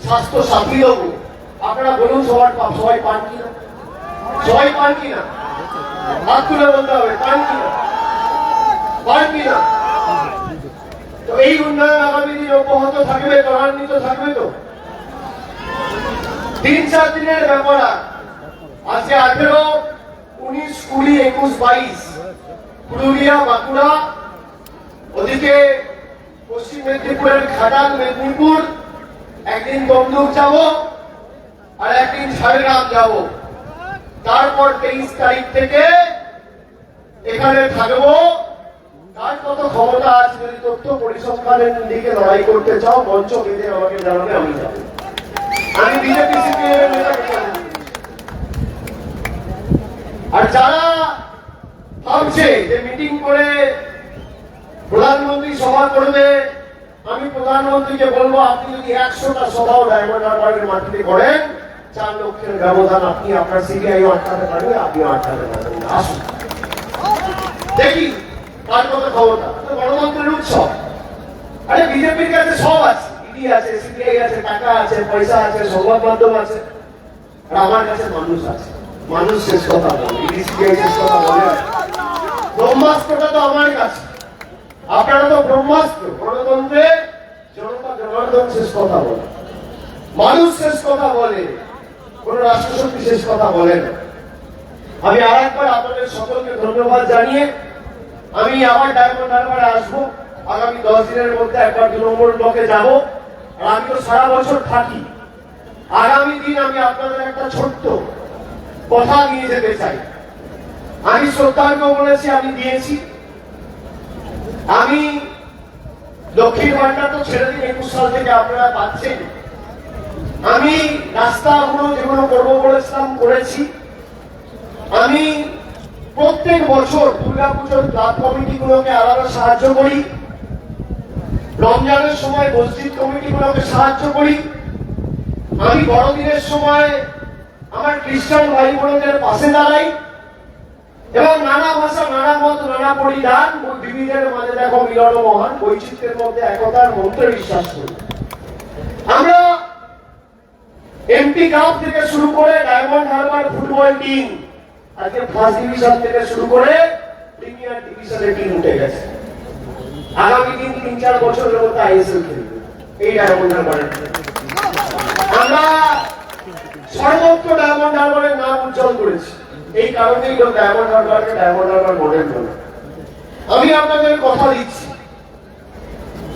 স্বাস্থ্য সাথী দেবো। আপনারা বলুন সবাই পান কিনা? সবাই পান কিনা? হাত তুলে বলতে হবে, পান কিনা? পান কিনা? তো এই উন্নয়ন আগামী দিন অব্যাহত থাকবে, ত্বরান্বিত থাকবে তো? ৩-৪ দিনের ব্যাপার। আজকে ১৮, ১৯, ২০, ২১, ২২ পুরুলিয়া, বাঁকুড়া, ওদিকে পশ্চিম মেদিনীপুরের ঘাটাল, মেদিনীপুর, একদিন তমলুক যাব, আর একদিন ঝাড়গ্রাম যাব। তারপর ২৩ তারিখ থেকে এখানে থাকবো। কার কত ক্ষমতা আছে, যদি তথ্য পরিসংখ্যানের দিকে লড়াই করতে চাও, মঞ্চ বেঁধে আমাকে জানাবে, আমি যাবো। আমি বিজেপি সিপিএম আর যারা ভাবছে যে মিটিং করে প্রধানমন্ত্রী সভা করবে, আমি প্রধানমন্ত্রীকে বলবো, আপনি যদি ১০০টা সভাও ডায়মন্ড হারবারের মাটিতে করেন, ৪ লক্ষের ব্যবধান আপনি আপনার সিবিআই আটকাতে পারবে, আপনিও আটকাতে পারবেন। আসুন দেখি কার কত ক্ষমতা। গণতন্ত্রের উৎসব। আরে বিজেপির কাছে সব আছে, ইডি আছে, সিবিআই আছে, টাকা আছে, পয়সা আছে, সংবাদ মাধ্যম আছে, আর আমার কাছে মানুষ আছে। মানুষ শেষ কথা বলে, ইডি সিবিআই শেষ কথা বলে। ব্রহ্মাস্ত্রটা তো আমার কাছে, আপনারা তো ব্রহ্মাস্ত্র। গণতন্ত্রে জনতা জনার্দন শেষ কথা বলে, মানুষ শেষ কথা বলে, কোন রাষ্ট্রশক্তি শেষ কথা বলে না। আমি আর একবার আপনাদের সকলকে ধন্যবাদ জানিয়ে আমি আবার ডায়মন্ড হারবারে আসবো। আগামী 10 দিনের মধ্যে একবার ২ নম্বর ব্লকে যাব। আর আমি তো সারা বছর থাকি। আগামী দিন আমি আপনাদের একটা ছোট্ট কথা নিয়ে যেতে চাই। আমি শ্রদ্ধার্ঘ্য বলেছি, আমি দিয়েছি। আমি লক্ষ্মীর ভান্ডার তো ছেড়ে দিন, ২১ সাল থেকে আপনারা পাচ্ছেন। আমি রাস্তাগুলো যেগুলো করবো বলেছিলাম করেছি। আমি প্রত্যেক বছর দুর্গাপুজোর ক্লাব কমিটিগুলোকে আলাদা সাহায্য করি, রমজানের সময় মসজিদ কমিটিগুলোকে সাহায্য করি। আমি বড়দিনের সময় আমার খ্রিস্টান ভাই বোনদের পাশে দাঁড়াই। এবং নানা ভাষা, নানা মত, নানা পরিধান, বিবিধের মাঝে দেখো মিলন মহান, বৈচিত্র্যের মধ্যে একতার মন্ত্রে বিশ্বাস করি। আমরা এমপি কাপ থেকে শুরু করে ডায়মন্ড হারবার ফুটবল টিম, আজকে ফার্স্ট ডিভিশন থেকে শুরু করে প্রিমিয়ার ডিভিশনের টিম উঠে গেছে। আগামী দিন 3-4 বছরের মধ্যে আইএসএল খেলবে এই ডায়মন্ড হারবারের। আমরা সর্বত্র ডায়মন্ড হারবারের নাম উজ্জ্বল করেছি, এই কারণেই লোক ডায়মন্ড হারবারকে ডায়মন্ড হারবার মডেল বলে। আমি আপনাদের কথা দিচ্ছি,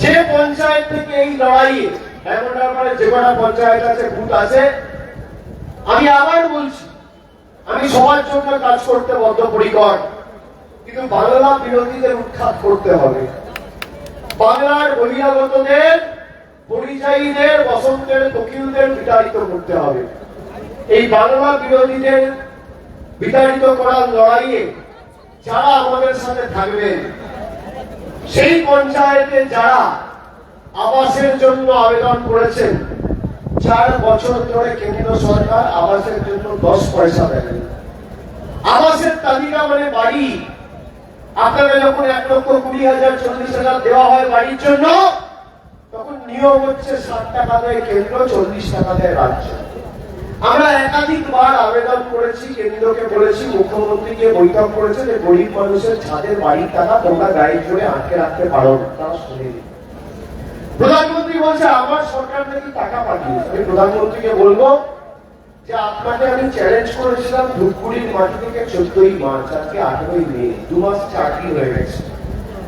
যে পঞ্চায়েত থেকে এই লড়াইয়ে ডায়মন্ড হারবারের যে কটা পঞ্চায়েত আছে, বুথ আছে, আমি আবার বলছি, আমি সবার জন্য কাজ করতে বদ্ধপরিকর, কিন্তু বাংলা বিরোধীদের উৎখাত করতে হবে। বাংলার বহিরাগতদের, পরিযায়ীদের, বসন্তের দখিলদের বিতাড়িত করতে হবে। এই বাংলা বিরোধীদের বিতাড়িত করার লড়াইয়ে যারা আমাদের সাথে থাকবেন, সেই পঞ্চায়েতে যারা আবাসের জন্য আবেদন করেছেন, 4 বছর ধরে কেন্দ্র সরকার আবাসের জন্য 10 পয়সা দেয়নি। আবাসের তালিকা মানে বাড়ি। আপনারা যখন 1,20,000, 40,000 দেওয়া হয় বাড়ির জন্য, তখন নিয়ম হচ্ছে 60 টাকা দেয় কেন্দ্র, 40 টাকা দেয় রাজ্য। আমরা একাধিকবার আবেদন করেছি, কেন্দ্রকে বলেছি, মুখ্যমন্ত্রীকে বৈঠক করেছে যে গরিব মানুষের ছাদের বাড়ির টাকা তোমরা গাড়ির জোরে আটকে রাখতে পারো না, তারা শুনেনি। প্রধানমন্ত্রী বলছে আমার সরকার নাকি টাকা পাঠিয়েছে। আমি প্রধানমন্ত্রীকে বলবো যে আপনাকে আমি চ্যালেঞ্জ করেছিলাম ধূপগুড়ির মাটি থেকে 14ই মার্চ, আজকে 18ই মে, 2 মাস চাকরি হয়ে গেছে,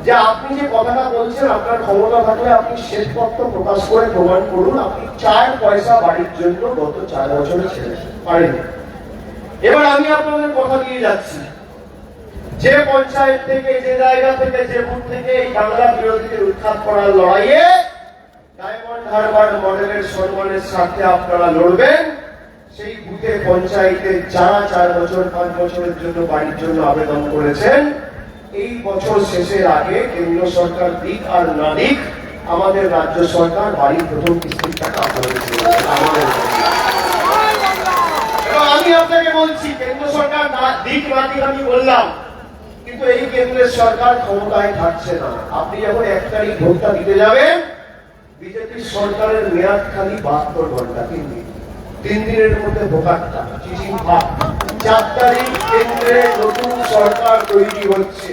যে আপনি যে কথাটা বলছেন আপনার ক্ষমতা থাকলে আপনি শ্বেতপত্র প্রকাশ করে প্রমাণ করুন আপনি 4 পয়সা বাড়ির জন্য গত 4 বছরে ছেড়েছেন, পারেন। এবার আমি আপনাদের কথা দিয়ে যাচ্ছি, যে পঞ্চায়েত থেকে, যে জায়গা থেকে, যে বুথ থেকে এই বাংলা বিরোধীদের উৎখাত করার লড়াইয়ে ডায়মন্ড হারবার মডেলের সম্মানের স্বার্থে আপনারা লড়বেন, সেই বুথে পঞ্চায়েতে যারা 4 বছর 5 বছরের জন্য বাড়ির জন্য আবেদন করেছেন, এই বছর শেষের আগে কেন্দ্র সরকার দিক আর না দিক, আমাদের রাজ্য সরকার বাড়ির প্রথম কিস্তির টাকা আপনাদের আমাদের। আমি আপনাকে বলছি, কেন্দ্র সরকার দিক না দিক আমি বললাম, কিন্তু এই কেন্দ্রের সরকার ক্ষমতায় থাকছে না। আপনি যখন 1 তারিখ ভোটটা দিতে যাবেন, বিজেপির সরকারের মেয়াদ খালি 72 ঘন্টা, 3 দিন। 3 দিনের মধ্যে ভোকারটা চিঠি ভাগ। 4 তারিখ কেন্দ্রে নতুন সরকার তৈরি হচ্ছে,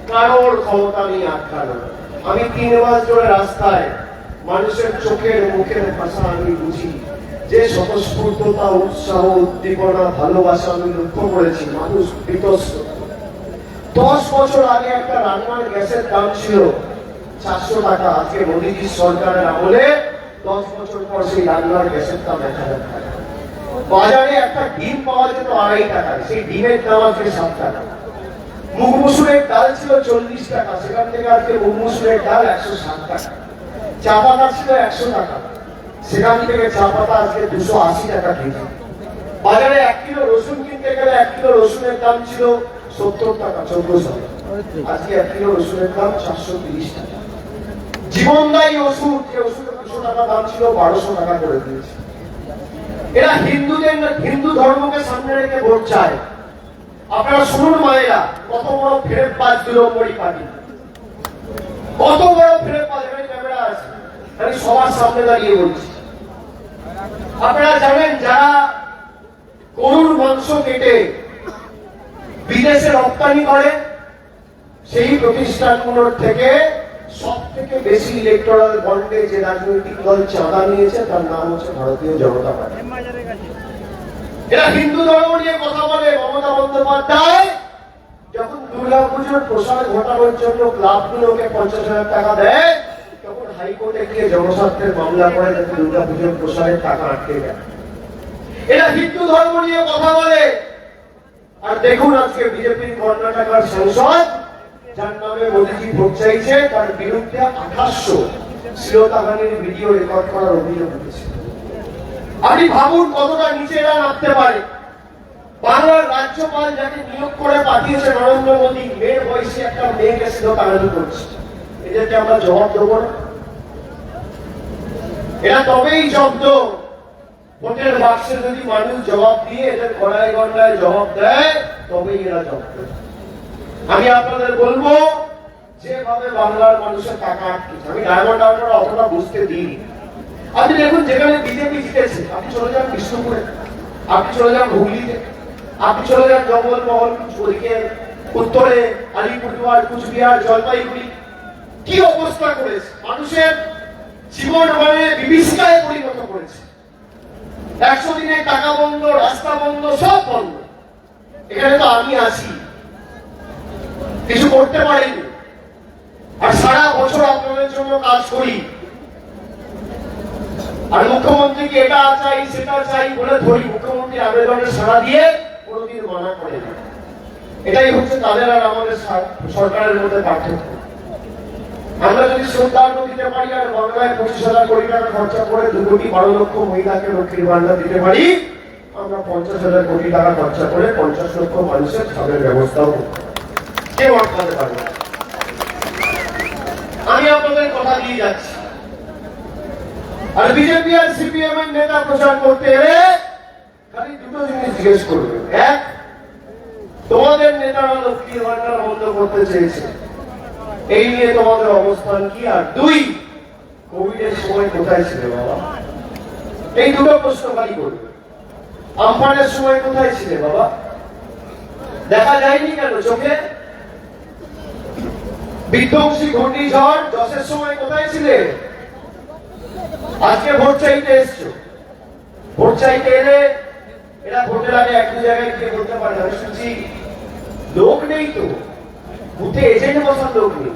কারোর ক্ষমতা নেই আটকানো। আমি 3 মাস ধরে রাস্তায় মানুষের চোখের মুখের ভাষা আমি বুঝি, যে স্বতঃস্ফূর্ততা, উৎসাহ, উদ্দীপনা, ভালোবাসা আমি লক্ষ্য করেছি। মানুষ বিতস্ত। 10 বছর আগে একটা রান্নার গ্যাসের দাম ছিল 400 টাকা, আজকে মোদীজির সরকারের আমলে 10 বছর পর সেই রান্নার গ্যাসের দাম 1000 টাকা। বাজারে একটা ডিম পাওয়া যেত 2.5 টাকায়, সেই ডিমের দাম আজকে 7 টাকা। মুগ মসুরের ডাল ছিল 40 টাকা, সেখান থেকে আজকে মুগ মসুরের ডাল 160 টাকা। চা পাতা ছিল 100 টাকা, সেখান থেকে চা পাতা আজকে 280 টাকা কেজি। বাজারে 1 কিলো রসুন কিনতে গেলে 1 কিলো রসুনের দাম ছিল 70 টাকা, 1400 টাকা, আজকে 1 কিলো রসুনের দাম 430 টাকা। জীবনদায়ী ওষুধ, যে ওষুধের 200 টাকা দাম ছিল 1200 টাকা করে দিয়েছে। এরা হিন্দু ধর্মকে সামনে রেখে ভোট চায়। আপনারা শুনুন মায়েরা, কত বড় ফেরতবাজ বিলম্বরী পার্টি, কত বড় ফেরতবাজ। এখানে ক্যামেরা আছে, আমি সবার সামনে দাঁড়িয়ে বলছি। আপনারা জানেন, যারা গরুর মাংস কেটে বিদেশে রপ্তানি করে, সেই প্রতিষ্ঠানগুলোর থেকে সব থেকে বেশি ইলেকট্রাল বন্ডে যে রাজনৈতিক দল চাঁদা নিয়েছে তার নাম হচ্ছে ভারতীয় জনতা পার্টি। এরা হিন্দু ধর্ম নিয়ে কথা বলে। মমতা বন্দ্যোপাধ্যায় যখন দুর্গাপুজোর প্রসাদ ঘটানোর জন্য ক্লাবগুলোকে 50,000 টাকা দেয়, তখন হাইকোর্টে গিয়ে জনস্বার্থের মামলা করে যাতে দুর্গাপুজোর প্রসাদের টাকা আটকে যায়। এরা হিন্দু ধর্ম নিয়ে কথা বলে। আর দেখুন, আজকে বিজেপির কর্ণাটকের সাংসদ, যার নামে মোদীজি ভোট চাইছে, তার বিরুদ্ধে 2800 শ্লীলতাহানির ভিডিও রেকর্ড করার অভিযোগ উঠেছে। আপনি ভাবুন কতটা নিচে এরা নামতে পারে। বাংলার রাজ্যপাল যাকে নিয়োগ করে পাঠিয়েছে নরেন্দ্র মোদী, মেয়ের বয়সী একটা মেয়েকে শ্লীলতাহানি করছে। এদেরকে আমরা জবাব দেবো না? এরা তবেই জব্দ, ভোটের বাক্সে যদি মানুষ জবাব দিয়ে এদের গড়ায় গন্ডায় জবাব দেয়, তবেই এরা জব করবে। আমি আপনাদের বলবো যেভাবে বাংলার মানুষের টাকা আটকেছে, আমি ডায়মন্ড হারবারে অতটা বুঝতে দিই। আপনি দেখুন যেখানে বিজেপি জিতেছে, আপনি চলে যান বিষ্ণুপুরে, আপনি চলে যান হুগলিতে, আপনি চলে যান জঙ্গলমহল, ওদিকে উত্তরে আলিপুরদুয়ার, কুচবিহার, জলপাইগুড়ি, কি অবস্থা করেছে, মানুষের জীবন মানে বিভীষিকায় পরিণত করেছে। 100 দিনে টাকা বন্ধ, রাস্তা বন্ধ, সব বন্ধ। এখানে তো আমি আছি, কিছু করতে পারিনি, আর সারা বছর আপনাদের জন্য কাজ করি, আর মুখ্যমন্ত্রীকে এটা চাই সেটা চাই বলে ধরি, মুখ্যমন্ত্রী আবেদনের সাড়া দিয়ে কোনোদিন মানা করে না। এটাই হচ্ছে তাদের আর আমাদের সরকারের মধ্যে পার্থক্য। আমরা যদি শ্রদ্ধার্ঘ দিতে পারি আর বাংলায় 25,000 কোটি টাকা খরচা করে 2 কোটি 12 লক্ষ মহিলাকে লক্ষ্মীর ভান্ডার দিতে পারি, আমরা 50,000 কোটি টাকা খরচা করে 50 লক্ষ মানুষের খাবারের ব্যবস্থাও করব। কেউ আটকাতে পারবে না। আমি আপনাদের কথা দিয়ে যাচ্ছি। আর বিজেপি আর সিপিএম এর নেতা প্রচার করতে এলে খালি দুটো জিনিস জিজ্ঞেস করবে। এক, তোমাদের নেতারা লক্ষ্মীর ভান্ডার বন্ধ করতে চেয়েছে, এই নিয়ে তোমাদের অবস্থান কি? আর 2, কোভিড এর সময় কোথায় ছিলে বাবা? এই দুটো প্রশ্ন খালি করবে। আমফানের সময় কোথায় ছিলে বাবা? দেখা যায়নি কেন চোখে? বিধ্বংসী ঘূর্ণিঝড় যশের সময় কোথায় ছিলে? আজকে ভোট চাইতে এসছো, ভোট চাইতে এলে এরা ভোটের আগে এক দু জায়গায় গিয়ে বলতে পারে আমি শুনছি লোক নেই, তো বুথে এজেন্ট বসার লোক নেই।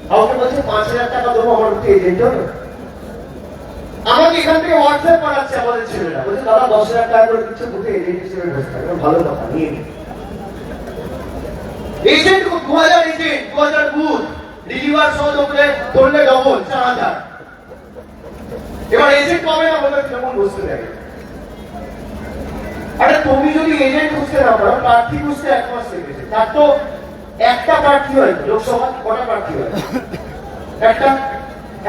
কাউকে বলছে 5,000 টাকা দেবো, আমার বুথে এজেন্ট হবে। আমাকে এখান থেকে হোয়াটসঅ্যাপ পাঠাচ্ছে আমাদের ছেলেরা, বলছে দাদা 10,000 টাকা করে দিচ্ছে, বুথে এজেন্ট হিসেবে বসতে হবে। ভালো কথা, নিয়ে নিই। এজেন্ট 2000 এজেন্ট, 2000 বুথ, ডেলিভার সহ ধরলে ডবল 4,000। এবার এজেন্ট পাবে না বলে কেমন বসতে থাকে। আরে তুমি যদি এজেন্ট খুঁজতে না পারো, প্রার্থী খুঁজতে 1 মাস লেগেছে। তার তো একটা প্রার্থী হয়, লোকসভা কটা প্রার্থী হয়?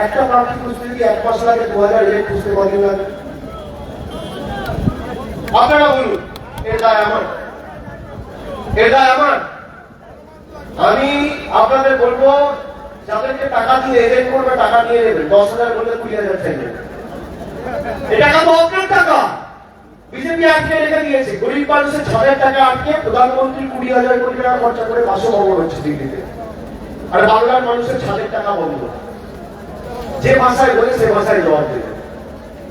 একটা প্রার্থী খুঁজতে যদি 1 মাস লাগে, 2000 এজেন্ট খুঁজতে কদিন লাগে? আপনারা বলুন, এর দায় আমার? এর দায় আমার? আমি আপনাদের বলবো, যাদেরকে টাকা দিয়ে এজেন্ট করবে টাকা নিয়ে নেবেন। 10,000 বললে 20,000 চাইবেন। এ টাকা তো আপনার টাকা, বিজেপি আটকে রেখে দিয়েছে। গরিব মানুষের 6,000 টাকা আটকে প্রধানমন্ত্রী 20,000 কোটি টাকা খরচা করে বাসভবন হচ্ছে দিল্লিতে, আর বাংলার মানুষের 6,000 টাকা বন্ধ। যে ভাষায় বলে সে ভাষায় জবাব দেবে।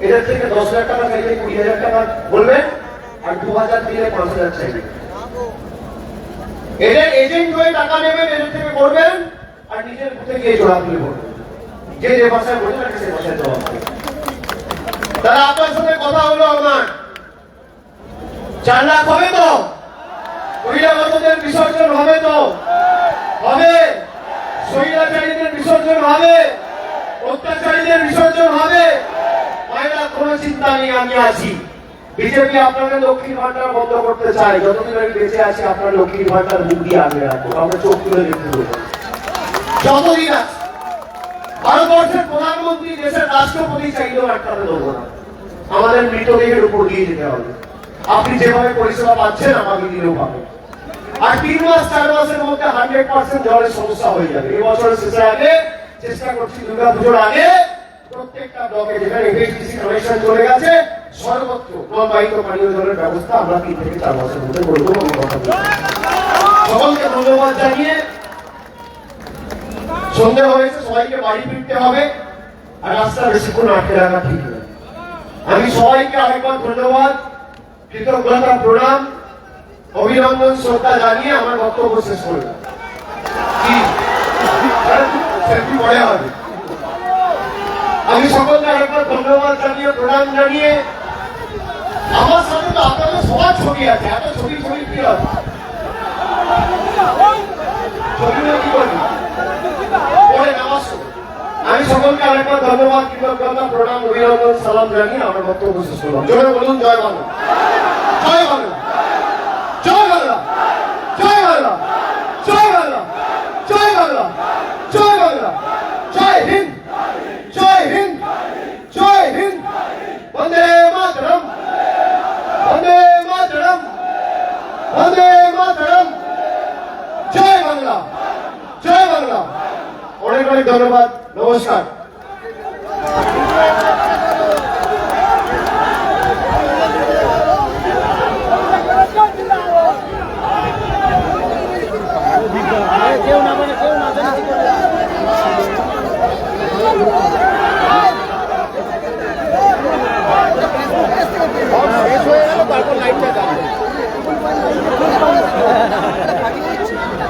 এদের থেকে 10,000 টাকা চাইলে 20,000 টাকা বলবেন, আর 2,000 দিলে 5,000 চাইবেন। এদের এজেন্ট হয়ে টাকা নেবেন, এদের থেকে করবেন, আর নিজের বুথে গিয়ে জোড়া তুলে করবেন। যে ভাষায় বলে তাকে সে ভাষায় জবাব দেবে। তারা আপনার সাথে কথা হলো আমার, 4 লাখ হবে তো? বহিরাগতদের বিসর্জন হবে তো? হবে। স্বৈরাচারীদের বিসর্জন হবে, অত্যাচারীদের বিসর্জন হবে। মায়েরা কোনো চিন্তা নেই, আমি আছি। বিজেপি আপনাদের লক্ষ্মীর ভান্ডার বন্ধ করতে চায়। যতদিন আমি বেঁচে আছি আপনার লক্ষ্মীর ভান্ডার মুখ দিয়ে আগে রাখবো, আমরা চোখ তুলে দেখতে দেবো। যতদিন আছে ভারতবর্ষের প্রধানমন্ত্রী, দেশের রাষ্ট্রপতি চাইলেও আটকাতে দেবো না। আমাদের মৃতদেহের উপর দিয়ে যেতে হবে। আপনি যেভাবে পরিষেবা পাচ্ছেন আমাকে দিলেও পাবেন। আর 3 মাস 4 মাসের মধ্যে 100% জলের সমস্যা হয়ে যাবে। এই বছরের শেষের আগে চেষ্টা করছি, দুর্গাপুজোর আগে প্রত্যেকটা ব্লকে যেখানে এফএসডিসি কানেকশন চলে গেছে, সর্বত্র নলবাহিত পানীয় জলের ব্যবস্থা আমরা 3 থেকে 4 মাসের মধ্যে করে দেবো। সকলকে ধন্যবাদ জানিয়ে, সন্ধ্যা হয়েছে, সবাইকে বাড়ি ফিরতে হবে, আর রাস্তা বেশিক্ষণ আটকে রাখা ঠিক নয়। আমি সবাইকে আরেকবার ধন্যবাদ, কৃতজ্ঞতা, প্রণাম, অভিনন্দন, শ্রদ্ধা জানিয়ে আমার বক্তব্য শেষ করলাম। আমি সকলকে আরেকবার ধন্যবাদ জানিয়ে, প্রণাম জানিয়ে, আমার সাথে তো আপনাদের সবার ছবি আছে, এত ছবি কি আছে? ছবিগুলো কি করবি? পরে নামাজ। আমি সকলকে আরেকবার ধন্যবাদ, কৃতজ্ঞতা, প্রণাম, অভিনন্দন, সালাম জানিয়ে আমার বক্তব্য শেষ করলাম। জোরে বলুন জয় বাংলা, জয় বাংলা, জয় বাংলা, জয় বাংলা, জয় বাংলা, জয় বাংলা, জয় বাংলা, জয় হিন্দ, জয় হিন্দ, জয় হিন্দ। বন্দে মাতরম, বন্দে মাতরম, বন্দে মাতরম। ধন্যবাদ, নমস্কার। কেউ না মানে কেউ না শেষ হয়ে গেল তারপর লাইটটা যাবে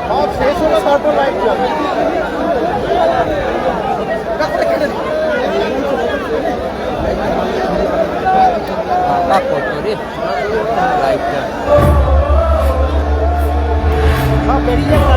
সব শেষ হলো তারপর লাইট যাবে সব বেরিয়ে